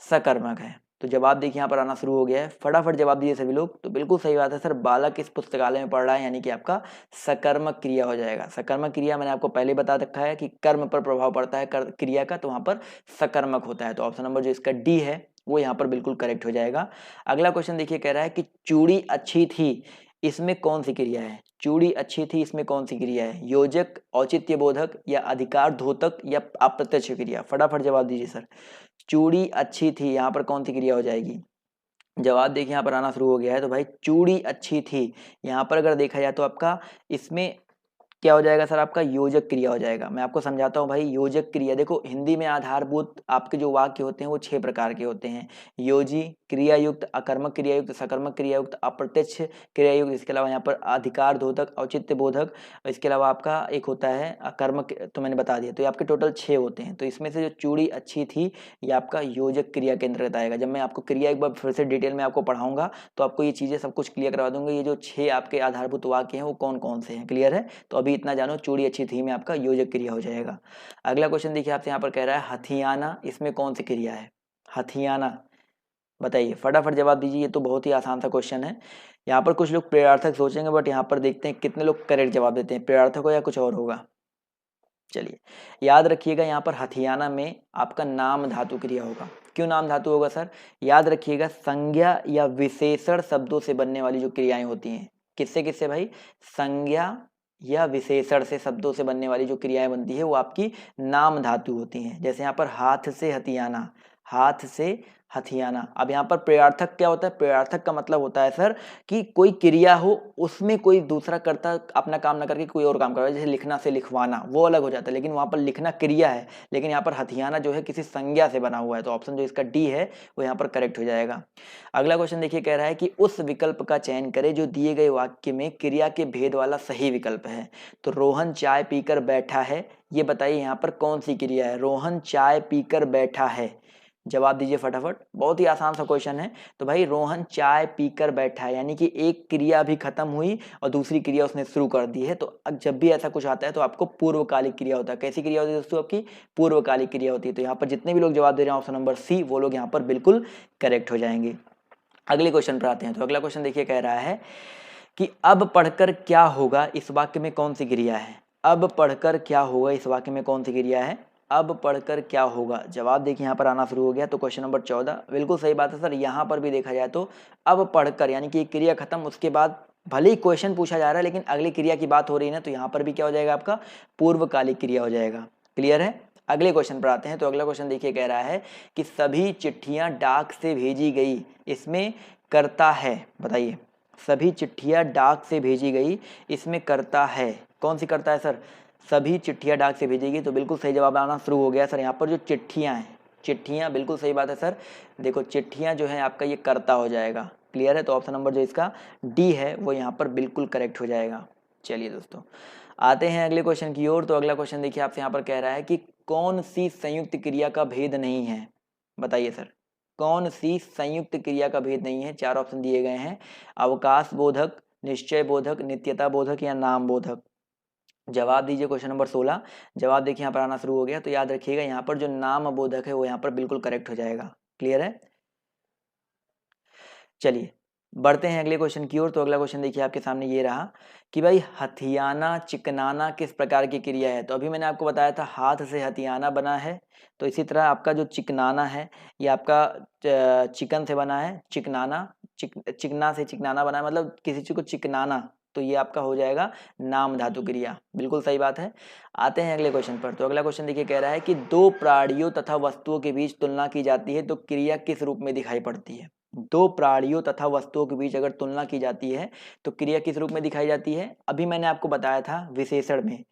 [SPEAKER 1] सकर्मक है? तो जवाब देखिए यहाँ पर आना शुरू हो गया है, फटाफट जवाब दीजिए सभी लोग। तो बिल्कुल सही बात है सर, बालक इस पुस्तकालय में पढ़ रहा है यानी कि आपका सकर्मक क्रिया हो जाएगा। सकर्मक क्रिया मैंने आपको पहले बता रखा है कि कर्म पर प्रभाव पड़ता है क्रिया का, तो वहां पर सकर्मक होता है। तो ऑप्शन नंबर जो इसका डी है वो यहाँ पर बिल्कुल करेक्ट हो जाएगा। अगला क्वेश्चन देखिए, कह रहा है कि चूड़ी अच्छी थी, इसमें कौन सी क्रिया है? चूड़ी अच्छी थी, इसमें कौन सी क्रिया है? योजक, औचित्य बोधक या अधिकार द्योतक या अप्रत्यक्ष क्रिया? फटाफट जवाब दीजिए सर। चूड़ी अच्छी थी, यहाँ पर कौन सी क्रिया हो जाएगी? जवाब देखिए यहाँ पर आना शुरू हो गया है। तो भाई चूड़ी अच्छी थी, यहाँ पर अगर देखा जाए तो आपका इसमें क्या हो जाएगा सर? आपका योजक क्रिया हो जाएगा। मैं आपको समझाता हूँ भाई, योजक क्रिया देखो, हिंदी में आधारभूत आपके जो वाक्य होते हैं वो 6 प्रकार के होते हैं। योजी, क्रियायुक्त, अकर्मक क्रियायुक्त, सकर्मक क्रियायुक्त, अप्रत्यक्ष क्रियायुक्त, इसके अलावा यहाँ पर अधिकार द्योतक, औचित्य बोधक, इसके अलावा आपका एक होता है अकर्मक, तो मैंने बता दिया। तो ये आपके टोटल 6 होते हैं। तो इसमें से जो चूड़ी अच्छी थी ये आपका योजक क्रिया के अंतर्गत आएगा। जब मैं आपको क्रिया एक बार फिर से डिटेल में आपको पढ़ाऊंगा तो आपको ये चीजें सब कुछ क्लियर करवा दूंगा। ये जो 6 आपके आधारभूत वाक्य हैं वो कौन कौन से हैं, क्लियर है? तो अभी इतना जानो, चूड़ी अच्छी थी में आपका योजक क्रिया हो जाएगा। अगला क्वेश्चन देखिए आपसे यहाँ पर कह रहा है हथियाना, इसमें कौन सी क्रिया है? हथियाना बताइए, फटाफट जवाब दीजिए। ये तो बहुत ही आसान सा क्वेश्चन है। यहाँ पर कुछ लोग प्रेरार्थक सोचेंगे, बट यहाँ पर देखते हैं कितने लोग करेक्ट जवाब देते हैं, प्रेरार्थक हो या कुछ और होगा। चलिए याद रखिएगा, यहाँ पर हथियाना में आपका नाम धातु क्रिया होगा। क्यों नाम धातु होगा सर? याद रखिएगा, संज्ञा या विशेषण शब्दों से बनने वाली जो क्रियाएं होती हैं, किससे किससे भाई? संज्ञा या विशेषण से शब्दों से बनने वाली जो क्रियाएं बनती है वो आपकी नाम धातु होती हैं। जैसे यहाँ पर हाथ से हथियाना, हाथ से हथियाना। अब यहाँ पर प्रयार्थक क्या होता है? प्रयार्थक का मतलब होता है सर कि कोई क्रिया हो उसमें कोई दूसरा कर्ता अपना काम ना करके कोई और काम कर रहा है, जैसे लिखना से लिखवाना, वो अलग हो जाता है, लेकिन वहां पर लिखना क्रिया है, लेकिन यहाँ पर हथियाना जो है किसी संज्ञा से बना हुआ है। तो ऑप्शन जो इसका डी है वो यहाँ पर करेक्ट हो जाएगा। अगला क्वेश्चन देखिए, कह रहा है कि उस विकल्प का चयन करें जो दिए गए वाक्य में क्रिया के भेद वाला सही विकल्प है। तो रोहन चाय पीकर बैठा है, ये बताइए यहाँ पर कौन सी क्रिया है? रोहन चाय पीकर बैठा है, जवाब दीजिए फटाफट। बहुत ही आसान सा क्वेश्चन है। तो भाई रोहन चाय पीकर बैठा है, यानी कि एक क्रिया भी खत्म हुई और दूसरी क्रिया उसने शुरू कर दी है। तो जब भी ऐसा कुछ आता है तो आपको पूर्वकालिक क्रिया होता है। कैसी क्रिया होती है दोस्तों? आपकी पूर्वकालिक क्रिया होती है। तो यहाँ पर जितने भी लोग जवाब दे रहे हैं ऑप्शन नंबर सी, वो लोग यहाँ पर बिल्कुल करेक्ट हो जाएंगे। अगले क्वेश्चन पर आते हैं। तो अगला क्वेश्चन देखिए, कह रहा है कि अब पढ़कर क्या होगा, इस वाक्य में कौन सी क्रिया है? अब पढ़कर क्या होगा, इस वाक्य में कौन सी क्रिया है? अब पढ़कर क्या होगा? जवाब देखिए यहाँ पर आना शुरू हो गया। तो क्वेश्चन नंबर 14 बिल्कुल सही बात है सर। यहाँ पर भी देखा जाए तो अब पढ़कर यानी कि क्रिया खत्म, उसके बाद भले ही क्वेश्चन पूछा जा रहा है लेकिन अगली क्रिया की बात हो रही है ना, तो यहाँ पर भी क्या हो जाएगा? आपका पूर्वकालिक क्रिया हो जाएगा। क्लियर है? अगले क्वेश्चन पर आते हैं। तो अगला क्वेश्चन देखिए, कह रहा है कि सभी चिट्ठियां डाक से भेजी गई, इसमें करता है, बताइए। सभी चिट्ठियां डाक से भेजी गई, इसमें करता है, कौन सी करता है सर? सभी चिट्ठियां डाक से भेजी गई। तो बिल्कुल सही जवाब आना शुरू हो गया सर। यहाँ पर जो चिट्ठियां हैं, चिट्ठियां, बिल्कुल सही बात है सर। देखो चिट्ठियां जो है आपका ये करता हो जाएगा। क्लियर है? तो ऑप्शन नंबर जो इसका डी है वो यहाँ पर बिल्कुल करेक्ट हो जाएगा। चलिए दोस्तों आते हैं अगले क्वेश्चन की ओर। तो अगला क्वेश्चन देखिए आपसे यहाँ पर कह रहा है कि कौन सी संयुक्त क्रिया का भेद नहीं है? बताइए सर, कौन सी संयुक्त क्रिया का भेद नहीं है? 4 ऑप्शन दिए गए हैं, अवकाश बोधक, निश्चय बोधक, नित्यता बोधक या नाम बोधक। जवाब दीजिए क्वेश्चन नंबर 16। जवाब देखिए यहाँ पर आना शुरू हो गया। तो याद रखिएगा यहाँ पर जो नाम बोधक है वो यहाँ पर बिल्कुल करेक्ट हो जाएगा। क्लियर है? चलिए बढ़ते हैं अगले क्वेश्चन की ओर। तो अगला क्वेश्चन देखिए आपके सामने ये रहा कि भाई हथियाना चिकनाना किस प्रकार की क्रिया है? तो अभी मैंने आपको बताया था हाथ से हथियाना बना है, तो इसी तरह आपका जो चिकनाना है ये आपका चिकन से बना है। चिकनाना चिकना से चिकनाना बना है, मतलब किसी चीज को चिकनाना, तो ये आपका हो जाएगा नाम धातु क्रिया। बिल्कुल सही बात है। आते हैं अगले क्वेश्चन पर। तो अगला क्वेश्चन देखिए, कह रहा है कि दो प्राणियों तथा वस्तुओं के बीच तुलना की जाती है तो क्रिया किस रूप में दिखाई पड़ती है। दो प्राणियों तथा वस्तुओं के बीच अगर तुलना की जाती है तो क्रिया किस रूप में दिखाई जाती है। अभी मैंने आपको बताया था विशेषण में,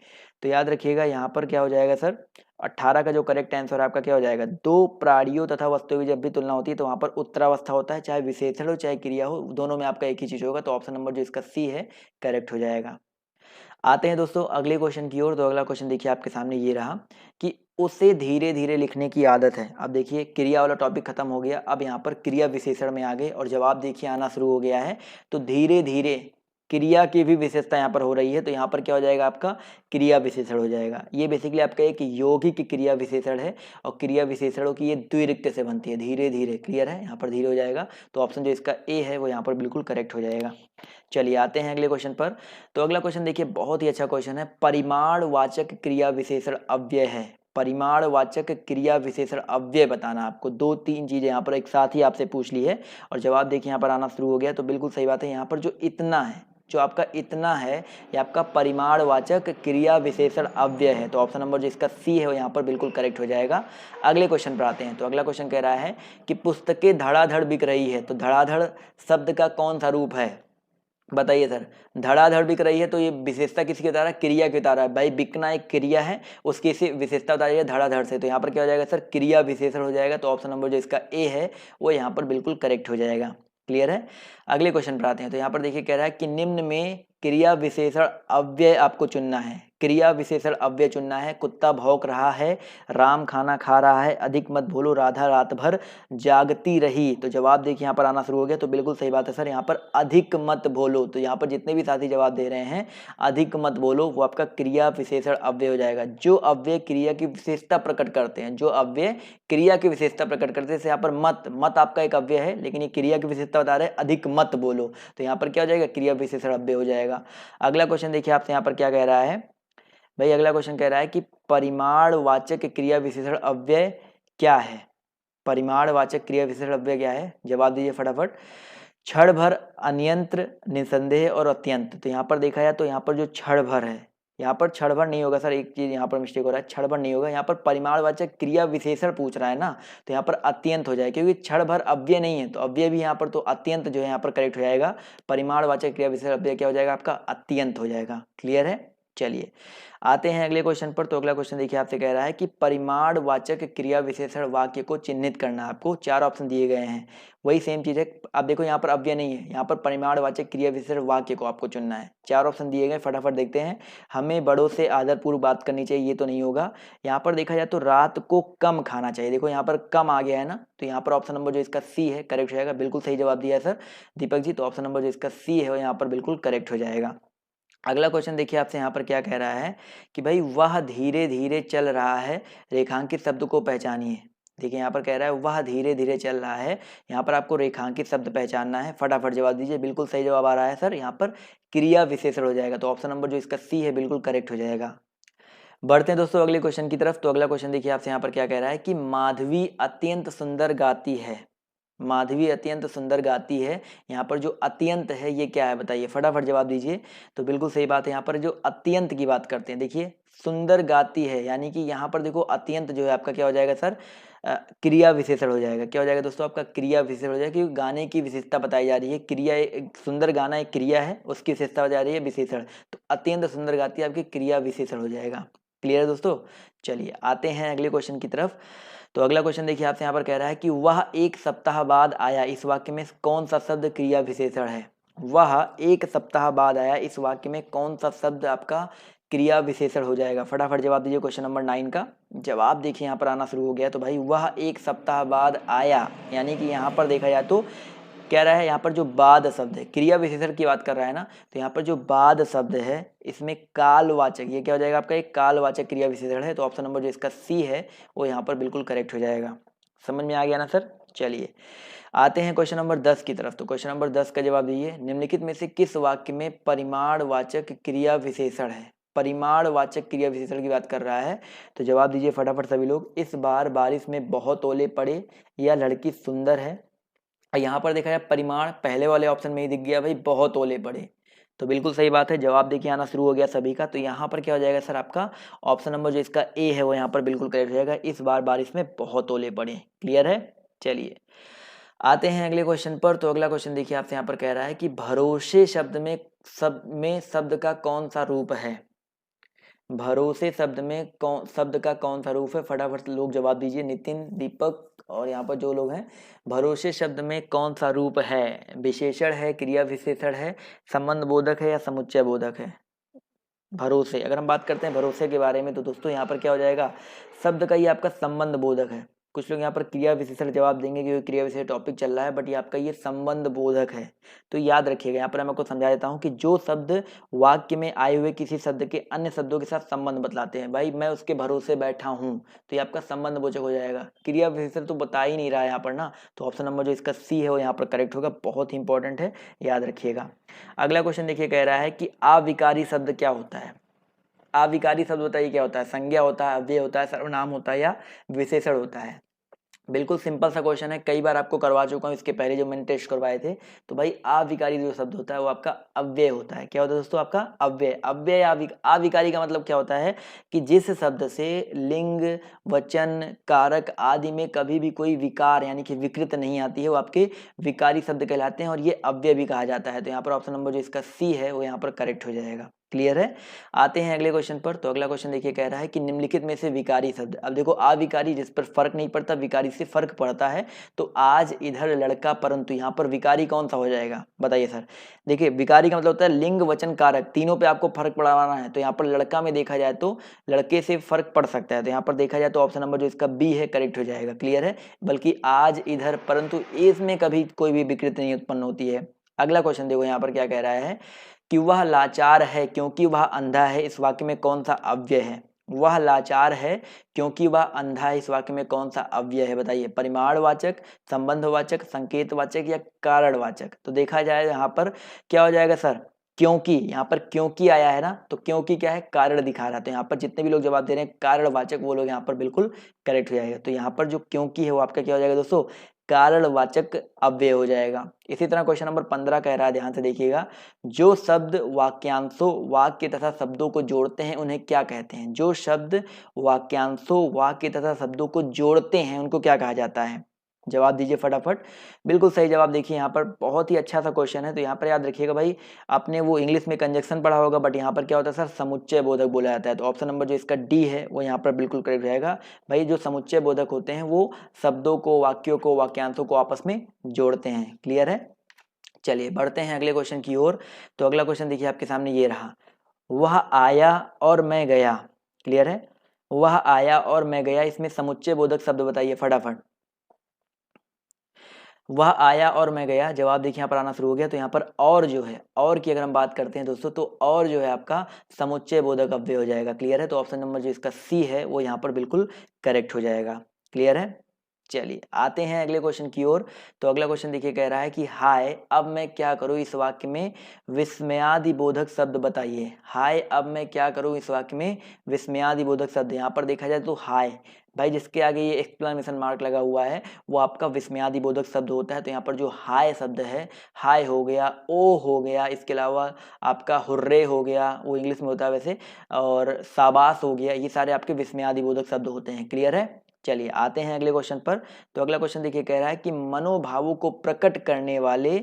[SPEAKER 1] तो याद रखिएगा यहाँ पर क्या हो जाएगा सर, 18 का जो करेक्ट आंसर आपका क्या हो जाएगा, दो प्राणियों तथा वस्तुओं की जब भी तुलना होती है तो वहां पर उत्तरावस्था होता है, चाहे विशेषण हो चाहे क्रिया हो, दोनों में आपका एक ही चीज होगा। तो ऑप्शन नंबर जो इसका सी है करेक्ट हो जाएगा। आते हैं दोस्तों अगले क्वेश्चन की ओर। तो अगला क्वेश्चन देखिए आपके सामने ये रहा कि उसे धीरे धीरे लिखने की आदत है। अब देखिए क्रिया वाला टॉपिक खत्म हो गया, अब यहाँ पर क्रिया विशेषण में आ गए और जवाब देखिए आना शुरू हो गया है। तो धीरे धीरे क्रिया की भी विशेषता यहाँ पर हो रही है, तो यहाँ पर क्या हो जाएगा आपका क्रिया विशेषण हो जाएगा। ये बेसिकली आपका एक यौगिक क्रिया विशेषण है और क्रिया विशेषणों की ये द्विरिक्त से बनती है। धीरे धीरे, क्लियर है, यहाँ पर धीरे हो जाएगा। तो ऑप्शन जो इसका ए है वो यहाँ पर बिल्कुल करेक्ट हो जाएगा। चलिए आते हैं अगले क्वेश्चन पर। तो अगला क्वेश्चन देखिए बहुत ही अच्छा क्वेश्चन है, परिमाणवाचक क्रिया विशेषण अव्यय है। परिमाणवाचक क्रिया विशेषण अव्यय बताना आपको, दो तीन चीजें यहाँ पर एक साथ ही आपसे पूछ ली है और जवाब देखिए यहाँ पर आना शुरू हो गया। तो बिल्कुल सही बात है, यहाँ पर जो इतना है, जो आपका इतना है, ये आपका परिमाणवाचक क्रिया विशेषण अव्यय है। तो ऑप्शन नंबर जो इसका सी है वो यहाँ पर बिल्कुल करेक्ट हो जाएगा। अगले क्वेश्चन पर आते हैं। तो अगला क्वेश्चन कह रहा है कि पुस्तकें धड़ाधड़ बिक रही है, तो धड़ाधड़ शब्द का कौन सा रूप है, बताइए सर। धड़ाधड़ बिक रही है तो ये विशेषता किसकी बता रहा है, क्रिया की बता रहा है। भाई बिकना एक क्रिया है, उसकी विशेषता बता रही है धड़ाधड़ से, तो यहाँ पर क्या हो जाएगा सर, क्रिया विशेषण हो जाएगा। तो ऑप्शन नंबर जो इसका ए है वो यहाँ पर बिल्कुल करेक्ट हो जाएगा। क्लियर है। अगले क्वेश्चन पर आते हैं। तो यहाँ पर देखिए कह रहा है कि निम्न में क्रिया विशेषण अव्यय आपको चुनना है। क्रिया विशेषण अव्यय चुनना है। कुत्ता भौंक रहा है, राम खाना खा रहा है, अधिक मत भूलो, राधा रात भर जागती रही। तो जवाब देखिए यहाँ पर आना शुरू हो गया। तो बिल्कुल सही बात है सर, यहाँ पर अधिक मत बोलो। तो यहाँ पर जितने भी साथी जवाब दे रहे हैं अधिक मत बोलो, वो आपका क्रिया विशेषण अव्यय हो जाएगा। जो अव्यय क्रिया की विशेषता प्रकट करते हैं, जो अव्यय क्रिया की विशेषता प्रकट करते हैं, जैसे यहाँ पर मत, मत आपका एक अव्यय है लेकिन ये क्रिया की विशेषता बता रहे हैं अधिक मत बोलो, तो यहाँ पर क्या हो जाएगा, क्रिया विशेषण अव्यय हो जाएगा। अगला क्वेश्चन देखिए आपसे यहाँ पर क्या कह रहा है भाई, अगला क्वेश्चन कह रहा है कि परिमाणवाचक क्रिया विशेषण अव्यय क्या है। परिमाणवाचक क्रिया विशेषण अव्यय क्या है, जवाब दीजिए फटाफट। क्षण भर, अनियंत्र, निसंदेह और अत्यंत। तो यहाँ पर देखा जाए तो यहाँ पर जो क्षण भर है, यहाँ पर क्षण भर नहीं होगा सर, एक चीज यहाँ पर मिस्टेक हो रहा है, क्षण भर नहीं होगा, यहाँ पर परिमाणवाचक क्रिया विशेषण पूछ रहा है ना, तो यहाँ पर अत्यंत हो जाएगा, क्योंकि क्षण भर अव्यय नहीं है तो अव्यय भी यहाँ पर, तो अत्यंत जो है यहाँ पर करेक्ट हो जाएगा। परिमाणवाचक क्रिया विशेषण अव्यय क्या हो जाएगा आपका, अत्यंत हो जाएगा। क्लियर है। चलिए आते हैं अगले क्वेश्चन पर। तो अगला क्वेश्चन देखिए आपसे कह रहा है कि परिमाणवाचक क्रिया विशेषण वाक्य को चिन्हित करना। आपको चार ऑप्शन दिए गए हैं, वही सेम चीज है। आप देखो यहाँ पर अव्यय नहीं है, यहाँ पर परिमाणवाचक क्रिया विशेषण वाक्य को आपको चुनना है। चार ऑप्शन दिए गए, फटाफट देखते हैं। हमें बड़ों से आदरपूर्वक बात करनी चाहिए, ये तो नहीं होगा। यहाँ पर देखा जाए तो रात को कम खाना चाहिए, देखो यहाँ पर कम आ गया है ना, तो यहाँ पर ऑप्शन नंबर जो इसका सी है करेक्ट हो जाएगा। बिल्कुल सही जवाब दिया है सर दीपक जी, तो ऑप्शन नंबर जो इसका सी है वो यहाँ पर बिल्कुल करेक्ट हो जाएगा। अगला क्वेश्चन देखिए आपसे यहाँ पर क्या कह रहा है कि भाई वह धीरे धीरे चल रहा है, रेखांकित शब्द को पहचानिए। देखिए यहाँ पर कह रहा है वह धीरे धीरे चल रहा है, यहाँ पर आपको रेखांकित शब्द पहचानना है। फटाफट जवाब दीजिए। बिल्कुल सही जवाब आ रहा है सर, यहाँ पर क्रिया विशेषण हो जाएगा। तो ऑप्शन नंबर जो इसका सी है बिल्कुल करेक्ट हो जाएगा। बढ़ते हैं दोस्तों अगले क्वेश्चन की तरफ। तो अगला क्वेश्चन देखिए आपसे यहाँ पर क्या कह रहा है कि माधवी अत्यंत सुंदर गाती है। माधवी अत्यंत सुंदर गाती है, यहाँ पर जो अत्यंत है ये क्या है बताइए, फटाफट जवाब दीजिए। तो बिल्कुल सही बात है, यहाँ पर जो अत्यंत की बात करते हैं, देखिए सुंदर गाती है, यानी कि यहाँ पर देखो अत्यंत जो है आपका क्या हो जाएगा सर, क्रिया विशेषण हो जाएगा। क्या हो जाएगा दोस्तों, आपका क्रिया विशेषण हो जाएगा, क्योंकि गाने की विशेषता बताई जा रही है। क्रिया, सुंदर गाना एक क्रिया है, उसकी विशेषता बताई जा रही है विशेषण, तो अत्यंत सुंदर गाती है आपकी क्रिया विशेषण हो जाएगा। क्लियर है दोस्तों। चलिए आते हैं अगले क्वेश्चन की तरफ। तो अगला क्वेश्चन देखिए आपसे यहाँ पर कह रहा है कि वह एक सप्ताह बाद आया, इस वाक्य में कौन सा शब्द क्रिया विशेषण है। वह एक सप्ताह बाद आया, इस वाक्य में कौन सा शब्द आपका क्रिया विशेषण हो जाएगा। फटाफट जवाब दीजिए क्वेश्चन नंबर 9 का। जवाब देखिए यहाँ पर आना शुरू हो गया। तो भाई वह एक सप्ताह बाद आया, यानी कि यहाँ पर देखा जाए तो कह रहा है यहाँ पर जो बाद शब्द है, क्रिया विशेषण की बात कर रहा है ना, तो यहाँ पर जो बाद शब्द है इसमें कालवाचक, ये क्या हो जाएगा आपका एक कालवाचक क्रिया विशेषण है। तो ऑप्शन नंबर जो इसका सी है वो यहाँ पर बिल्कुल करेक्ट हो जाएगा। समझ में आ गया ना सर। चलिए आते हैं क्वेश्चन नंबर 10 की तरफ। तो क्वेश्चन नंबर 10 का जवाब दीजिए, निम्नलिखित में से किस वाक्य में परिमाणवाचक क्रिया विशेषण है। परिमाणवाचक क्रिया विशेषण की बात कर रहा है, तो जवाब दीजिए फटाफट सभी लोग। इस बार बारिश में बहुत ओले पड़े, यह लड़की सुंदर है। यहाँ पर देखा जाए परिमाण पहले वाले ऑप्शन में ही दिख गया भाई, बहुत ओले पड़े, तो बिल्कुल सही बात है, जवाब देखिए आना शुरू हो गया सभी का। तो यहाँ पर क्या हो जाएगा सर, आपका ऑप्शन नंबर जो इसका ए है वो यहाँ पर बिल्कुल करेक्ट हो जाएगा। इस बार बारिश में बहुत ओले पड़े। क्लियर है। चलिए आते हैं अगले क्वेश्चन पर। तो अगला क्वेश्चन देखिए आपसे यहाँ पर कह रहा है कि भरोसे शब्द का कौन सा रूप है। भरोसे शब्द का कौन सा रूप है, फटाफट लोग जवाब दीजिए। नितिन, दीपक और यहाँ पर जो लोग हैं, भरोसे शब्द में कौन सा रूप है। विशेषण है, क्रिया विशेषण है, संबंध बोधक है या समुच्चय बोधक है। भरोसे, अगर हम बात करते हैं भरोसे के बारे में तो दोस्तों यहाँ पर क्या हो जाएगा, शब्द का ये आपका संबंध बोधक है। कुछ लोग यहाँ पर क्रिया विशेषण जवाब देंगे क्योंकि क्रिया विशेषण टॉपिक चल रहा है, बट ये आपका ये संबंध बोधक है। तो याद रखिएगा, यहाँ पर मैं आपको समझा देता हूँ कि जो शब्द वाक्य में आए हुए किसी शब्द के अन्य शब्दों के साथ संबंध बतलाते हैं, भाई मैं उसके भरोसे बैठा हूँ, तो ये आपका संबंध बोधक हो जाएगा। क्रिया विशेषण तो बता ही नहीं रहा है यहाँ पर ना, तो ऑप्शन नंबर जो इसका सी है वो यहाँ पर करेक्ट होगा। बहुत ही इंपॉर्टेंट है, याद रखिएगा। अगला क्वेश्चन देखिए, कह रहा है कि अविकारी शब्द क्या होता है। अविकारी शब्द बताइए क्या होता है। संज्ञा होता है, अव्यय होता है, सर्वनाम होता है या विशेषण होता है। बिल्कुल सिंपल सा क्वेश्चन है, कई बार आपको करवा चुका हूँ इसके पहले जो मैंने टेस्ट करवाए थे। तो भाई अविकारी जो शब्द होता है वो आपका अव्यय होता है। क्या होता है दोस्तों, आपका अव्यय। अव्यय अविकारी का मतलब क्या होता है कि जिस शब्द से लिंग, वचन, कारक आदि में कभी भी कोई विकार यानी कि विकृत नहीं आती है, वो आपके विकारी शब्द कहलाते हैं और ये अव्यय भी कहा जाता है। तो यहाँ पर ऑप्शन नंबर जो इसका सी है वो यहाँ पर करेक्ट हो जाएगा। क्लियर है। आते हैं अगले क्वेश्चन पर। तो अगला क्वेश्चन देखिए, कह रहा है कि निम्नलिखित में से विकारी शब्द, अब देखो अविकारी जिस पर फर्क नहीं पड़ता, विकारी से फर्क पड़ता है। तो आज, इधर, लड़का, परंतु, यहाँ पर विकारी कौन सा हो जाएगा बताइए सर। देखिए विकारी का मतलब होता है लिंग, वचन, कारक, तीनों पे आपको फर्क पड़वाना है। तो यहाँ पर लड़का में देखा जाए तो लड़के से फर्क पड़ सकता है, तो यहाँ पर देखा जाए तो ऑप्शन नंबर जो इसका बी है करेक्ट हो जाएगा। क्लियर है। बल्कि आज, इधर, परंतु इसमें कभी कोई भी विकृति नहीं उत्पन्न होती है। अगला क्वेश्चन देखो यहाँ पर क्या कह रहा है कि वह लाचार है क्योंकि वह अंधा है, इस वाक्य में कौन सा अव्यय है। वह लाचार है क्योंकि वह अंधा है, इस वाक्य में कौन सा अव्यय है बताइए। परिमाणवाचक, संबंधवाचक, संकेतवाचक या कारणवाचक। तो देखा जाए यहाँ पर क्या हो जाएगा सर, क्योंकि, यहाँ पर क्योंकि आया है ना, तो क्योंकि क्या है, कारण दिखा रहा है। तो यहाँ पर जितने भी लोग जवाब दे रहे हैं कारणवाचक, वो लोग यहाँ पर बिल्कुल करेक्ट हो जाएगा। तो यहाँ पर जो क्योंकि है वो आपका क्या हो जाएगा दोस्तों, कारणवाचक अव्यय हो जाएगा। इसी तरह क्वेश्चन नंबर 15 कह रहा है, ध्यान से देखिएगा, जो शब्द वाक्यांशों, वाक्य तथा शब्दों को जोड़ते हैं उन्हें क्या कहते हैं। जो शब्द वाक्यांशों, वाक्य तथा शब्दों को जोड़ते हैं उनको क्या कहा जाता है। जवाब दीजिए फटाफट। बिल्कुल सही जवाब देखिए यहाँ पर, बहुत ही अच्छा सा क्वेश्चन है। तो यहाँ पर याद रखिएगा भाई, आपने वो इंग्लिश में कंजक्शन पढ़ा होगा, बट यहाँ पर क्या होता है सर, समुच्चय बोधक बोला जाता है। तो ऑप्शन नंबर जो इसका डी है वो यहाँ पर बिल्कुल करेक्ट रहेगा। भाई जो समुच्चय बोधक होते हैं वो शब्दों को, वाक्यों को, वाक्यांशों को आपस में जोड़ते हैं। क्लियर है। चलिए बढ़ते हैं अगले क्वेश्चन की ओर। तो अगला क्वेश्चन देखिए आपके सामने ये रहा, वह आया और मैं गया। क्लियर है। वह आया और मैं गया, इसमें समुच्चय बोधक शब्द बताइए फटाफट। वह आया और मैं गया, जवाब देखिए यहाँ पर आना शुरू हो गया। तो यहाँ पर और जो है, और की अगर हम बात करते हैं दोस्तों, तो और जो है आपका समुच्चय बोधक अव्यय हो जाएगा। क्लियर है। तो ऑप्शन नंबर जो इसका सी है वो यहाँ पर बिल्कुल करेक्ट हो जाएगा। क्लियर है। चलिए आते हैं अगले क्वेश्चन की ओर। तो अगला क्वेश्चन देखिए, कह रहा है कि हाय अब मैं क्या करूं, इस वाक्य में विस्मयादि बोधक शब्द बताइए। हाय अब मैं क्या करूं, इस वाक्य में विस्मयादि बोधक शब्द। यहाँ पर देखा जाए तो हाय, भाई जिसके आगे ये एक्सक्लेमेशन मार्क लगा हुआ है वो आपका विस्मयादि बोधक शब्द होता है। तो यहाँ पर जो हाय शब्द है, हाय हो गया, ओ हो गया, इसके अलावा आपका हुर्रे हो गया, वो इंग्लिश में होता है वैसे, और शाबाश हो गया, ये सारे आपके विस्मयादि बोधक शब्द होते हैं। क्लियर है। चलिए आते हैं अगले क्वेश्चन पर। तो अगला क्वेश्चन देखिए, कह रहा है कि मनोभावों को प्रकट करने वाले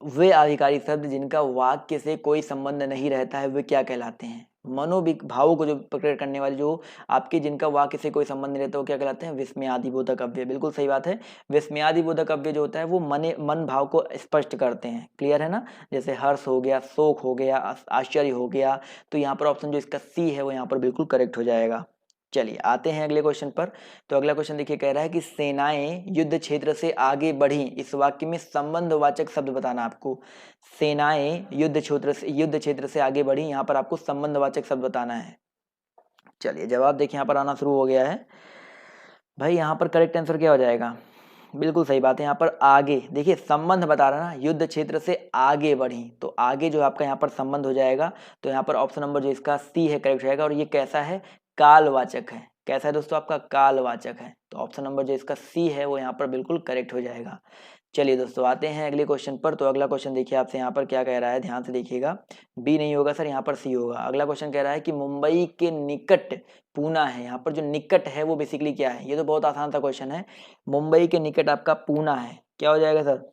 [SPEAKER 1] वे आधिकारिक शब्द जिनका वाक्य से कोई संबंध नहीं रहता है वे क्या कहलाते हैं। मनोभावों को जो प्रकट करने वाले, जो आपके जिनका वाक्य से कोई संबंध नहीं रहता, वो क्या कहलाते हैं, विस्मयादिबोधक अव्यय। बिल्कुल सही बात है। विस्मयादिबोधक अव्यय जो होता है वो मन भाव को स्पष्ट करते हैं। क्लियर है ना। जैसे हर्ष हो गया, शोक हो गया, आश्चर्य हो गया। तो यहाँ पर ऑप्शन जो इसका सी है वो यहाँ पर बिल्कुल करेक्ट हो जाएगा। चलिए आते हैं अगले क्वेश्चन पर। तो अगला क्वेश्चन देखिए, कह रहा है कि सेनाएं युद्ध क्षेत्र से आगे बढ़ी, इस वाक्य में संबंधवाचक शब्द बताना आपको। सेनाएं युद्ध क्षेत्र से आगे बढ़ी, यहाँ पर आपको संबंधवाचक शब्द बताना है। चलिए जवाब देखिए यहाँ पर आना शुरू हो गया है। भाई यहाँ पर करेक्ट आंसर क्या हो जाएगा, बिल्कुल सही बात है। यहाँ पर आगे देखिए संबंध बता रहा ना, युद्ध क्षेत्र से आगे बढ़ी, तो आगे जो आपका यहाँ पर संबंध हो जाएगा। तो यहाँ पर ऑप्शन नंबर जो इसका सी है करेक्ट रहेगा। और ये कैसा है, कालवाचक है। कैसा है दोस्तों, आपका कालवाचक है। तो ऑप्शन नंबर जो इसका सी है वो यहाँ पर बिल्कुल करेक्ट हो जाएगा। चलिए दोस्तों आते हैं अगले क्वेश्चन पर। तो अगला क्वेश्चन देखिए आपसे यहाँ पर क्या कह रहा है, ध्यान से देखिएगा। बी नहीं होगा सर, यहाँ पर सी होगा। अगला क्वेश्चन कह रहा है कि मुंबई के निकट पूना है। यहाँ पर जो निकट है वो बेसिकली क्या है, ये तो बहुत आसान सा क्वेश्चन है। मुंबई के निकट आपका पूना है, क्या हो जाएगा सर?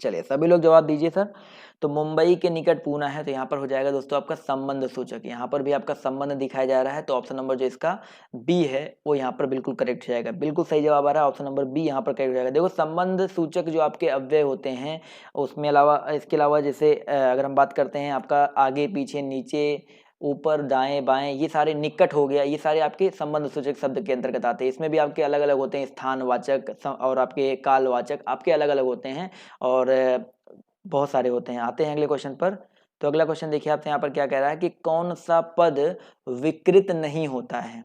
[SPEAKER 1] चलिए सभी लोग जवाब दीजिए सर। तो मुंबई के निकट पूना है, तो यहाँ पर हो जाएगा दोस्तों आपका संबंध सूचक। यहाँ पर भी आपका संबंध दिखाया जा रहा है, तो ऑप्शन नंबर जो इसका बी है वो यहाँ पर बिल्कुल करेक्ट हो जाएगा। बिल्कुल सही जवाब आ रहा है, ऑप्शन नंबर बी यहाँ पर करेक्ट हो जाएगा। देखो संबंध सूचक जो आपके अव्यय होते हैं उसमें अलावा, इसके अलावा जैसे अगर हम बात करते हैं आपका आगे पीछे नीचे ऊपर दाएं बाएं, ये सारे निकट हो गया, ये सारे आपके संबंध सूचक शब्द के अंतर्गत आते हैं। इसमें भी आपके अलग अलग होते हैं, स्थानवाचक और आपके कालवाचक आपके अलग अलग होते हैं, और बहुत सारे होते हैं। आते हैं अगले क्वेश्चन पर। तो अगला क्वेश्चन देखिए आपसे यहाँ पर क्या कह रहा है कि कौन सा पद विकृत नहीं होता है,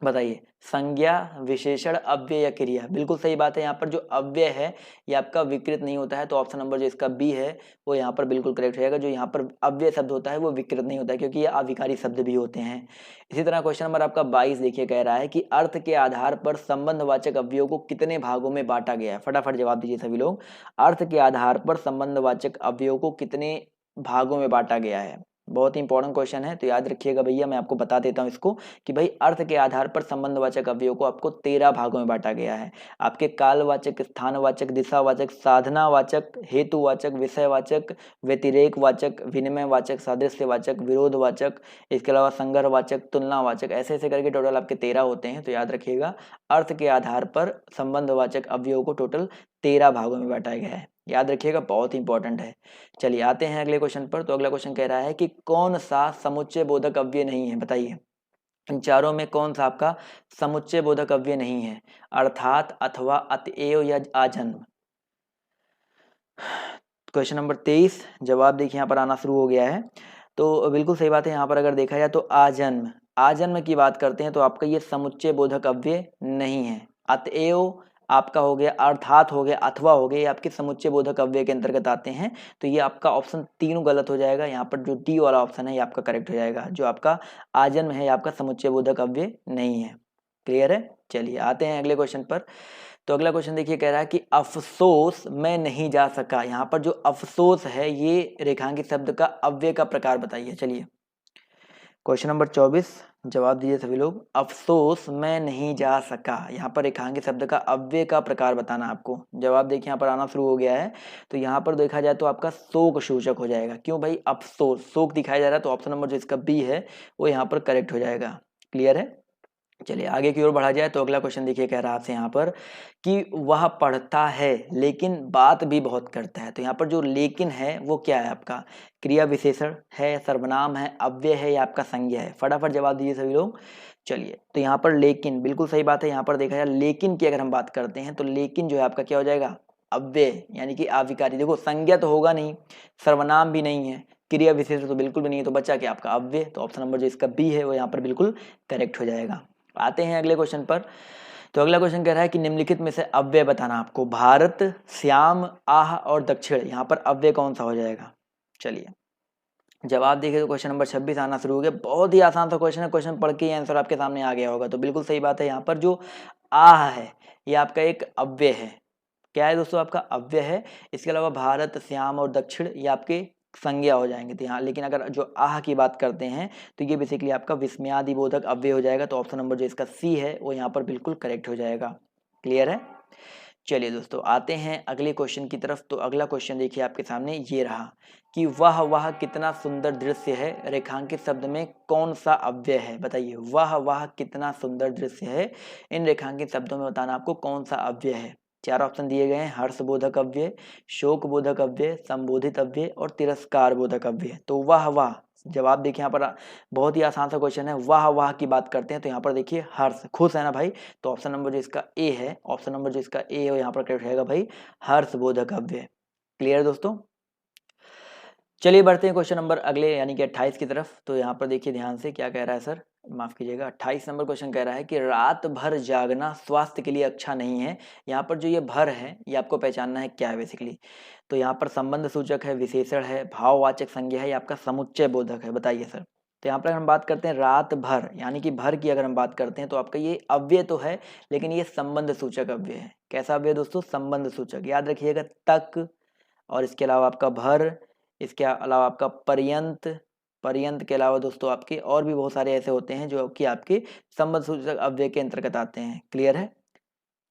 [SPEAKER 1] बताइए। संज्ञा, विशेषण, अव्यय या क्रिया? बिल्कुल सही बात है, यहाँ पर जो अव्यय है ये आपका विकृत नहीं होता है, तो ऑप्शन नंबर जो इसका बी है वो यहाँ पर बिल्कुल करेक्ट हो जाएगा। जो यहाँ पर अव्यय शब्द होता है वो विकृत नहीं होता है, क्योंकि ये अविकारी शब्द भी होते हैं। इसी तरह क्वेश्चन नंबर आपका 22 देखिए, कह रहा है कि अर्थ के आधार पर संबंधवाचक अव्ययों को कितने भागों में बांटा गया है? फटाफट जवाब दीजिए सभी लोग। अर्थ के आधार पर संबंधवाचक अव्ययों को कितने भागों में बांटा गया है? बहुत ही इंपॉर्टेंट क्वेश्चन है, तो याद रखिएगा भैया, मैं आपको बता देता हूँ इसको कि भाई अर्थ के आधार पर संबंधवाचक अवयवों को आपको 13 भागों में बांटा गया है। आपके कालवाचक, स्थानवाचक, दिशावाचक, साधनावाचक, हेतुवाचक, विषयवाचक, व्यतिरेकवाचक, विनिमयवाचक, सादृश्यवाचक, विरोधवाचक, इसके अलावा संगरवाचक, तुलनावाचक, ऐसे ऐसे करके टोटल आपके 13 होते हैं। तो याद रखिएगा अर्थ के आधार पर संबंधवाचक अवयवों को टोटल 13 भागों में बांटा गया है, याद रखिएगा, बहुत इंपॉर्टेंट है। चलिए आते हैं अगले क्वेश्चन पर। तो अगला क्वेश्चन कह रहा है कि कौन सा समुच्चय बोधक अव्यय नहीं है, बताइए। इन चारों में कौन सा आपका समुच्चय बोधक अव्यय नहीं है? अर्थात, अथवा, अतएव या आजन्म? क्वेश्चन नंबर 23 जवाब देखिए यहाँ पर आना शुरू हो गया है। तो बिल्कुल सही बात है, यहाँ पर अगर देखा जाए तो आजन्म, आजन्म की बात करते हैं तो आपका ये समुच्चय बोधक अव्यय नहीं है। अतएव आपका हो गया, अर्थात हो गया, अथवा हो गया, ये आपके समुच्चय बोधक अव्यय के अंतर्गत आते हैं। तो ये आपका ऑप्शन तीनों गलत हो जाएगा। यहाँ पर जो डी वाला ऑप्शन है ये आपका करेक्ट हो जाएगा। जो आपका आजन्म है ये आपका समुच्चय बोधक अव्यय नहीं है। क्लियर है? चलिए आते हैं अगले क्वेश्चन पर। तो अगला क्वेश्चन देखिए, कह रहा है कि अफसोस मैं नहीं जा सका। यहाँ पर जो अफसोस है ये रेखांकित शब्द का अव्यय का प्रकार बताइए। चलिए क्वेश्चन नंबर 24 जवाब दीजिए सभी लोग। अफसोस मैं नहीं जा सका, यहाँ पर रेखांकित शब्द का अव्यय का प्रकार बताना आपको। जवाब देखिए यहाँ पर आना शुरू हो गया है। तो यहाँ पर देखा जाए तो आपका शोक सूचक हो जाएगा। क्यों भाई? अफसोस शोक दिखाया जा रहा है, तो ऑप्शन नंबर जो इसका बी है वो यहाँ पर करेक्ट हो जाएगा। क्लियर है? चलिए आगे की ओर बढ़ा जाए। तो अगला क्वेश्चन देखिए, कह रहा है आपसे यहाँ पर कि वह पढ़ता है लेकिन बात भी बहुत करता है। तो यहाँ पर जो लेकिन है वो क्या है आपका? क्रिया विशेषण है, सर्वनाम है, अव्यय है या आपका संज्ञा है? फटाफट जवाब दीजिए सभी लोग। चलिए तो यहाँ पर लेकिन, बिल्कुल सही बात है। यहाँ पर देखा जाए लेकिन की अगर हम बात करते हैं तो लेकिन जो है आपका क्या हो जाएगा? अव्यय, यानी कि अविकारी। देखो संज्ञा तो होगा नहीं, सर्वनाम भी नहीं है, क्रिया विशेषण तो बिल्कुल भी नहीं है, तो बचा क्या आपका? अव्यय। तो ऑप्शन नंबर जो इसका बी है वो यहाँ पर बिल्कुल करेक्ट हो जाएगा। आते हैं अगले क्वेश्चन पर। तो अगला क्वेश्चन कह रहा है कि निम्नलिखित में से अव्यय बताना आपको। भारत, श्याम, आह और दक्षिण, यहाँ पर अव्यय कौन सा हो जाएगा? चलिए जवाब देखिए। तो क्वेश्चन नंबर 26 आना शुरू हो गया। बहुत ही आसान सा क्वेश्चन है, क्वेश्चन पढ़ के ही आंसर आपके सामने आ गया होगा। तो बिल्कुल सही बात है, यहाँ पर जो आह है ये आपका एक अव्यय है। क्या है दोस्तों? आपका अव्यय है। इसके अलावा भारत, श्याम और दक्षिण ये आपके संज्ञा हो जाएंगे। तो यहाँ लेकिन अगर जो आह की बात करते हैं तो ये बेसिकली आपका विस्मयादिबोधक अव्यय हो जाएगा। तो ऑप्शन नंबर जो इसका सी है वो यहाँ पर बिल्कुल करेक्ट हो जाएगा। क्लियर है? चलिए दोस्तों आते हैं अगले क्वेश्चन की तरफ। तो अगला क्वेश्चन देखिए आपके सामने ये रहा कि वह कितना सुंदर दृश्य है, रेखांकित शब्द में कौन सा अव्यय है? बताइए। वह कितना सुंदर दृश्य है, इन रेखांकित शब्दों में बताना आपको कौन सा अव्यय है। चार ऑप्शन दिए गए हैं, हर्षबोधक अव्यय, शोक बोधक अव्यय, संबोधित अव्यय और तिरस्कार बोधक अव्यय। तो वह जवाब देखिए यहाँ पर बहुत ही आसान सा क्वेश्चन है। वाह की बात करते हैं तो यहाँ पर देखिए हर्ष, खुश है ना भाई, तो ऑप्शन नंबर जो इसका ए है, ऑप्शन नंबर जो इसका ए है यहाँ पर करेक्ट रहेगा भाई, हर्षबोधक अव्यय। क्लियर दोस्तों? चलिए बढ़ते हैं क्वेश्चन नंबर अगले यानी कि 28 की तरफ। तो यहाँ पर देखिए ध्यान से क्या कह रहा है सर, माफ कीजिएगा। 28 नंबर क्वेश्चन कह रहा है कि रात भर जागना स्वास्थ्य के लिए अच्छा नहीं है। यहाँ पर जो ये भर है ये आपको पहचानना है क्या है बेसिकली। तो यहाँ पर संबंध सूचक है, विशेषण है, भाववाचक संज्ञा है या आपका समुच्चय बोधक है? बताइए सर। तो यहाँ पर अगर हम बात करते हैं रात भर, यानी कि भर की अगर हम बात करते हैं तो आपका ये अव्यय तो है, लेकिन ये संबंध सूचक अव्यय है। कैसा अव्यय दोस्तों? संबंध सूचक। याद रखिएगा, तक, और इसके अलावा आपका भर, इसके अलावा आपका पर्यंत, पर्यंत के अलावा दोस्तों आपके और भी बहुत सारे ऐसे होते हैं जो कि आपके संबंध सूचक अव्यय के अंतर्गत आते हैं। क्लियर है?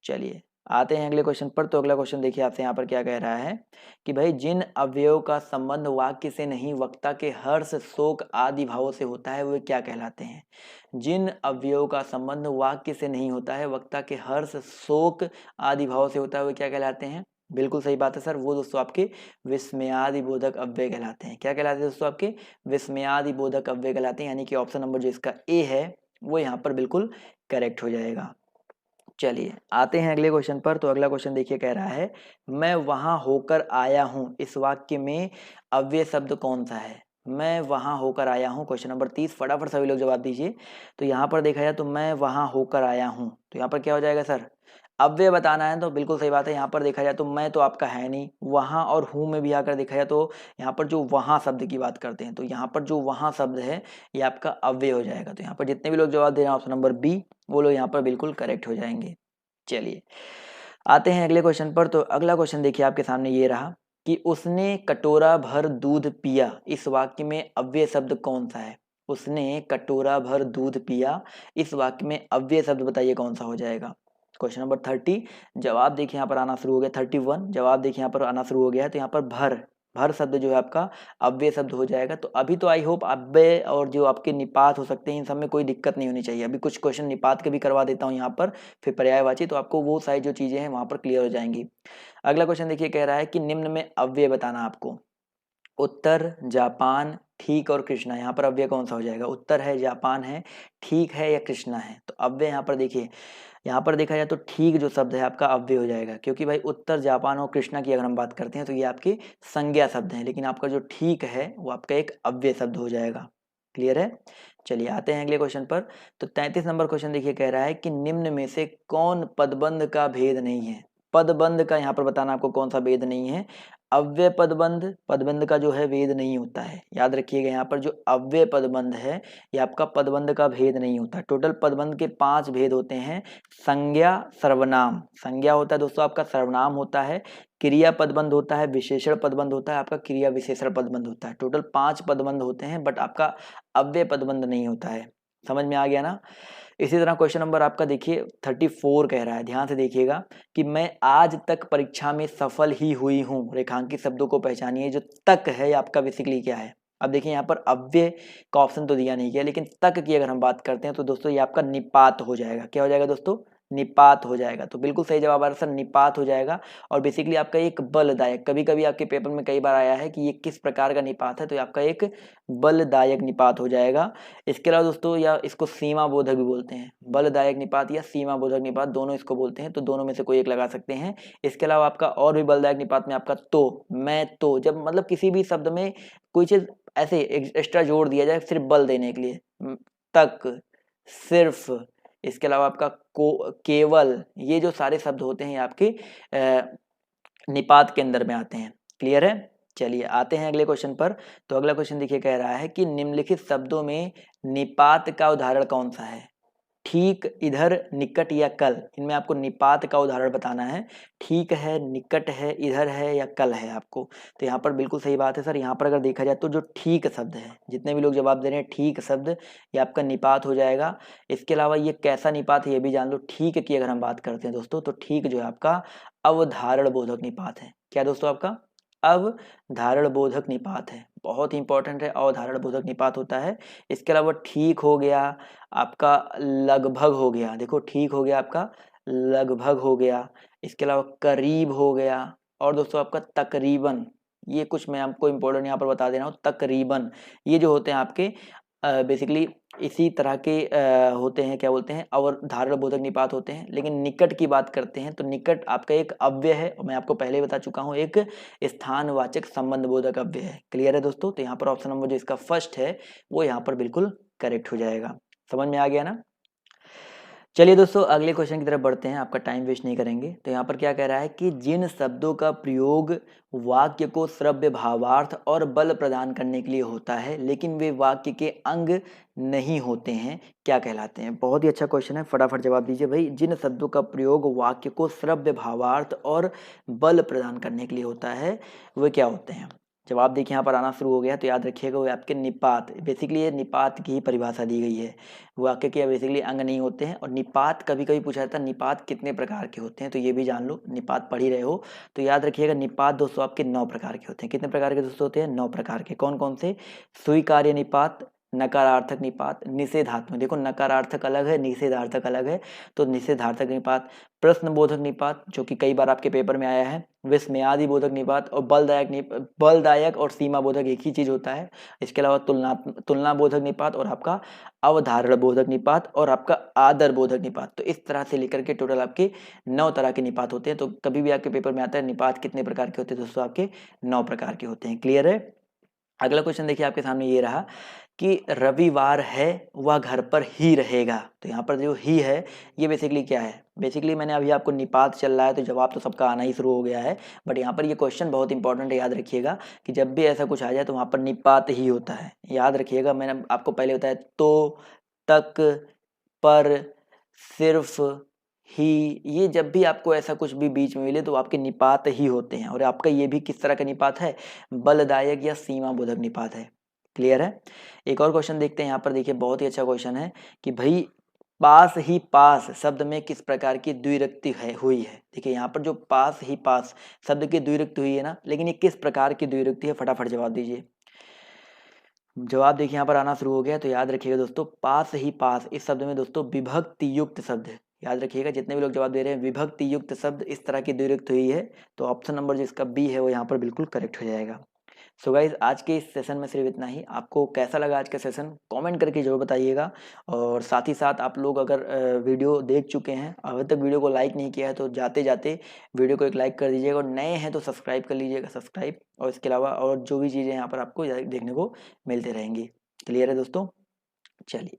[SPEAKER 1] चलिए आते हैं अगले क्वेश्चन पर। तो अगला क्वेश्चन देखिए आपसे यहाँ पर क्या कह रहा है कि भाई जिन अवयवों का संबंध वाक्य से नहीं वक्ता के हर्ष, शोक आदि भावों से होता है वे क्या कहलाते हैं? जिन अवयवों का संबंध वाक्य से नहीं होता है, वक्ता के हर्ष, शोक आदि भावों से होता है, वे क्या कहलाते हैं? बिल्कुल सही बात है सर, वो दोस्तों आपके विस्मयादि बोधक अव्यय कहलाते हैं। क्या कहलाते हैं दोस्तों? आपके विस्मयादि बोधक अव्यय कहलाते हैं, यानी कि ऑप्शन नंबर जो इसका ए है वो यहाँ पर बिल्कुल करेक्ट हो जाएगा। चलिए आते हैं अगले क्वेश्चन पर। तो अगला क्वेश्चन देखिए कह रहा है मैं वहां होकर आया हूं, इस वाक्य में अव्यय शब्द कौन सा है? मैं वहां होकर आया हूं, क्वेश्चन नंबर 30। फटाफट सभी लोग जवाब दीजिए। तो यहाँ पर देखा जाए तो मैं वहां होकर आया हूं, तो यहाँ पर क्या हो जाएगा सर? अव्यय बताना है, तो बिल्कुल सही बात है। यहाँ पर देखा जाए तो मैं तो आपका है नहीं, वहां और हूं में भी आकर देखा जाए तो यहाँ पर जो वहां शब्द की बात करते हैं, तो यहाँ पर जो वहां शब्द है ये आपका अव्यय हो जाएगा। तो यहाँ पर जितने भी लोग जवाब दे रहे हैं ऑप्शन नंबर बी, वो लोग यहाँ पर बिल्कुल करेक्ट हो जाएंगे। चलिए आते हैं अगले क्वेश्चन पर। तो अगला क्वेश्चन देखिए आपके सामने ये रहा कि उसने कटोरा भर दूध पिया, इस वाक्य में अव्यय शब्द कौन सा है? उसने कटोरा भर दूध पिया, इस वाक्य में अव्यय शब्द बताइए कौन सा हो जाएगा? क्वेश्चन नंबर 30 जवाब देखिए यहाँ पर आना शुरू हो गया। 31 जवाब देखिए यहाँ पर आना शुरू हो गया है। तो यहाँ पर भर, भर शब्द जो है आपका अव्यय शब्द हो जाएगा। तो अभी तो आई होप अव्यय और जो आपके निपात हो सकते हैं इन सब में कोई दिक्कत नहीं होनी चाहिए। अभी कुछ क्वेश्चन निपात के भी करवा देता हूँ यहाँ पर, फिर पर्यायवाची, तो आपको वो सारी जो चीजें हैं वहां पर क्लियर हो जाएंगी। अगला क्वेश्चन देखिए कह रहा है कि निम्न में अव्यय बताना आपको। उत्तर, जापान, ठीक और कृष्णा। यहाँ पर अव्यय कौन सा हो जाएगा? उत्तर है, जापान है, ठीक है या कृष्णा है? तो अव्यय यहाँ पर देखिए, यहाँ पर देखा जाए तो ठीक जो शब्द है आपका अव्यय हो जाएगा, क्योंकि भाई उत्तर, जापान और कृष्णा की अगर हम बात करते हैं तो ये आपके संज्ञा शब्द हैं, लेकिन आपका जो ठीक है वो आपका एक अव्यय शब्द हो जाएगा। क्लियर है? चलिए आते हैं अगले क्वेश्चन पर। तो 33 नंबर क्वेश्चन देखिए कह रहा है कि निम्न में से कौन पदबंध का भेद नहीं है? पदबंध का यहाँ पर बताना आपको कौन सा भेद नहीं है। अव्यय पदबंध, पदबंध का जो है भेद नहीं होता है। याद रखिएगा यहाँ पर जो अव्यय पदबंध है ये आपका पदबंध का भेद नहीं होता। टोटल पदबंध के 5 भेद होते हैं। संज्ञा, सर्वनाम, संज्ञा होता है दोस्तों आपका, सर्वनाम होता है, क्रिया पदबंध होता है, विशेषण पदबंध होता है, आपका क्रिया विशेषण पदबंध होता है। टोटल 5 पदबंध होते हैं, बट आपका अव्यय पदबंध नहीं होता है। समझ में आ गया ना? इसी तरह क्वेश्चन नंबर आपका देखिए 34 कह रहा है, ध्यान से देखिएगा कि मैं आज तक परीक्षा में सफल ही हुई हूँ, रेखांकित शब्दों को पहचानिए। जो तक है आपका बेसिकली क्या है? अब देखिए यहाँ पर अव्यय का ऑप्शन तो दिया नहीं गया, लेकिन तक की अगर हम बात करते हैं तो दोस्तों ये आपका निपात हो जाएगा। क्या हो जाएगा दोस्तों? निपात हो जाएगा। तो बिल्कुल सही जवाब आ रहा है सर, निपात हो जाएगा। और बेसिकली आपका एक बलदायक, कभी कभी आपके पेपर में कई बार आया है कि ये किस प्रकार का निपात है, तो आपका एक बलदायक निपात हो जाएगा। इसके अलावा दोस्तों या इसको सीमा बोधक भी बोलते हैं, बलदायक निपात या सीमा बोधक निपात दोनों इसको बोलते हैं, तो दोनों में से कोई एक लगा सकते हैं। इसके अलावा आपका और भी बलदायक निपात में आपका तो, मैं तो, जब मतलब किसी भी शब्द में कोई चीज ऐसे एक्स्ट्रा जोड़ दिया जाए सिर्फ बल देने के लिए, तक, सिर्फ, इसके अलावा आपका को, केवल, ये जो सारे शब्द होते हैं आपके निपात के अंदर में आते हैं। क्लियर है? चलिए आते हैं अगले क्वेश्चन पर। तो अगला क्वेश्चन देखिए कह रहा है कि निम्नलिखित शब्दों में निपात का उदाहरण कौन सा है? ठीक, इधर, निकट या कल, इनमें आपको निपात का उदाहरण बताना है। ठीक है, निकट है, इधर है या कल है आपको। तो यहाँ पर बिल्कुल सही बात है सर। यहाँ पर अगर देखा जाए तो जो ठीक शब्द है, जितने भी लोग जवाब दे रहे हैं ठीक शब्द, ये आपका निपात हो जाएगा। इसके अलावा ये कैसा निपात है ये भी जान लो। ठीक की अगर हम बात करते हैं दोस्तों, तो ठीक जो है आपका अवधारण बोधक निपात है। क्या दोस्तों? आपका अवधारण बोधक निपात है, बहुत ही इंपॉर्टेंट है, अवधारण बोधक निपात होता है। इसके अलावा ठीक हो गया आपका, लगभग हो गया, देखो ठीक हो गया आपका, लगभग हो गया। इसके अलावा करीब हो गया, और दोस्तों आपका तकरीबन, ये कुछ मैं आपको इम्पोर्टेंट यहाँ पर बता दे रहा हूँ। तकरीबन ये जो होते हैं आपके बेसिकली इसी तरह के होते हैं, क्या बोलते हैं, अवधारण बोधक निपात होते हैं। लेकिन निकट की बात करते हैं तो निकट आपका एक अव्यय है, और मैं आपको पहले ही बता चुका हूँ, एक स्थानवाचक संबंध बोधक अव्यय है। क्लियर है दोस्तों? तो यहाँ पर ऑप्शन नंबर जो इसका फर्स्ट है वो यहाँ पर बिल्कुल करेक्ट हो जाएगा। समझ में आ गया ना? चलिए दोस्तों अगले क्वेश्चन की तरफ बढ़ते हैं, आपका टाइम वेस्ट नहीं करेंगे। तो यहाँ पर क्या कह रहा है कि जिन शब्दों का प्रयोग वाक्य को श्रव्य भावार्थ और बल प्रदान करने के लिए होता है लेकिन वे वाक्य के अंग नहीं होते हैं, क्या कहलाते हैं। बहुत ही अच्छा क्वेश्चन है, फटाफट जवाब दीजिए भाई। जिन शब्दों का प्रयोग वाक्य को श्रव्य भावार्थ और बल प्रदान करने के लिए होता है वे क्या होते हैं। जवाब देखिए यहाँ पर आना शुरू हो गया, तो याद रखिएगा वो आपके निपात, बेसिकली ये निपात की ही परिभाषा दी गई है। वाक्य के बेसिकली अंग नहीं होते हैं। और निपात कभी कभी पूछा जाता है निपात कितने प्रकार के होते हैं, तो ये भी जान लो, निपात पढ़ ही रहे हो तो याद रखिएगा निपात दोस्तों आपके 9 प्रकार के होते हैं। कितने प्रकार के दोस्तों होते हैं, 9 प्रकार के। कौन कौन से, स्वीकार्य निपात, नकारार्थक निपात, निषेधात्मक, देखो नकारार्थक अलग है निषेधार्थक अलग है, तो निषेधार्थक निपात, प्रश्नबोधक निपात जो कि कई बार आपके पेपर में आया है, विस्मयादि बोधक निपात, और बलदायक और सीमा बोधक एक ही चीज होता है। इसके अलावा तुलना बोधक निपात और आपका अवधारण बोधक निपात और आपका आदर बोधक निपात। तो इस तरह से लेकर के टोटल आपके 9 तरह के निपात होते हैं। तो कभी भी आपके पेपर में आता है निपात कितने प्रकार के होते हैं दोस्तों, आपके 9 प्रकार के होते हैं। क्लियर है। अगला क्वेश्चन देखिए आपके सामने ये रहा कि रविवार है वह घर पर ही रहेगा। तो यहाँ पर जो ही है ये बेसिकली क्या है, बेसिकली मैंने अभी आपको निपात चल रहा है तो जवाब तो सबका आना ही शुरू हो गया है, बट यहाँ पर ये क्वेश्चन बहुत इंपॉर्टेंट है। याद रखिएगा कि जब भी ऐसा कुछ आ जाए तो वहाँ पर निपात ही होता है। याद रखिएगा, मैंने आपको पहले बताया तो, तक, पर, सिर्फ, ही, ये जब भी आपको ऐसा कुछ भी बीच में मिले तो आपके निपात ही होते हैं। और आपका ये भी किस तरह का निपात है, बलदायक या सीमा बोधक निपात है। क्लियर है। एक और क्वेश्चन देखते हैं यहाँ पर, देखिए बहुत ही अच्छा क्वेश्चन है कि भाई पास ही पास शब्द में किस प्रकार की द्विरुक्ति है हुई है। देखिए यहाँ पर जो पास ही पास शब्द की द्विरुक्ति हुई है ना, लेकिन ये किस प्रकार की द्विरुक्ति है, फटाफट जवाब दीजिए। जवाब देखिए यहाँ पर आना शुरू हो गया। तो याद रखिएगा दोस्तों पास ही पास इस शब्द में दोस्तों विभक्ति युक्त शब्द है। याद रखिएगा जितने भी लोग जवाब दे रहे हैं विभक्ति युक्त शब्द इस तरह की द्विरुक्त हुई है, तो ऑप्शन नंबर जिसका बी है वो यहाँ पर बिल्कुल करेक्ट हो जाएगा। सो गाइज आज के इस सेशन में सिर्फ इतना ही। आपको कैसा लगा आज का सेशन कमेंट करके जरूर बताइएगा। और साथ ही साथ आप लोग अगर वीडियो देख चुके हैं अभी तक वीडियो को लाइक नहीं किया है तो जाते जाते वीडियो को एक लाइक कर दीजिएगा, और नए हैं तो सब्सक्राइब कर लीजिएगा, सब्सक्राइब। और इसके अलावा और जो भी चीज़ें यहाँ पर आपको देखने को मिलते रहेंगी। क्लियर है दोस्तों, चलिए।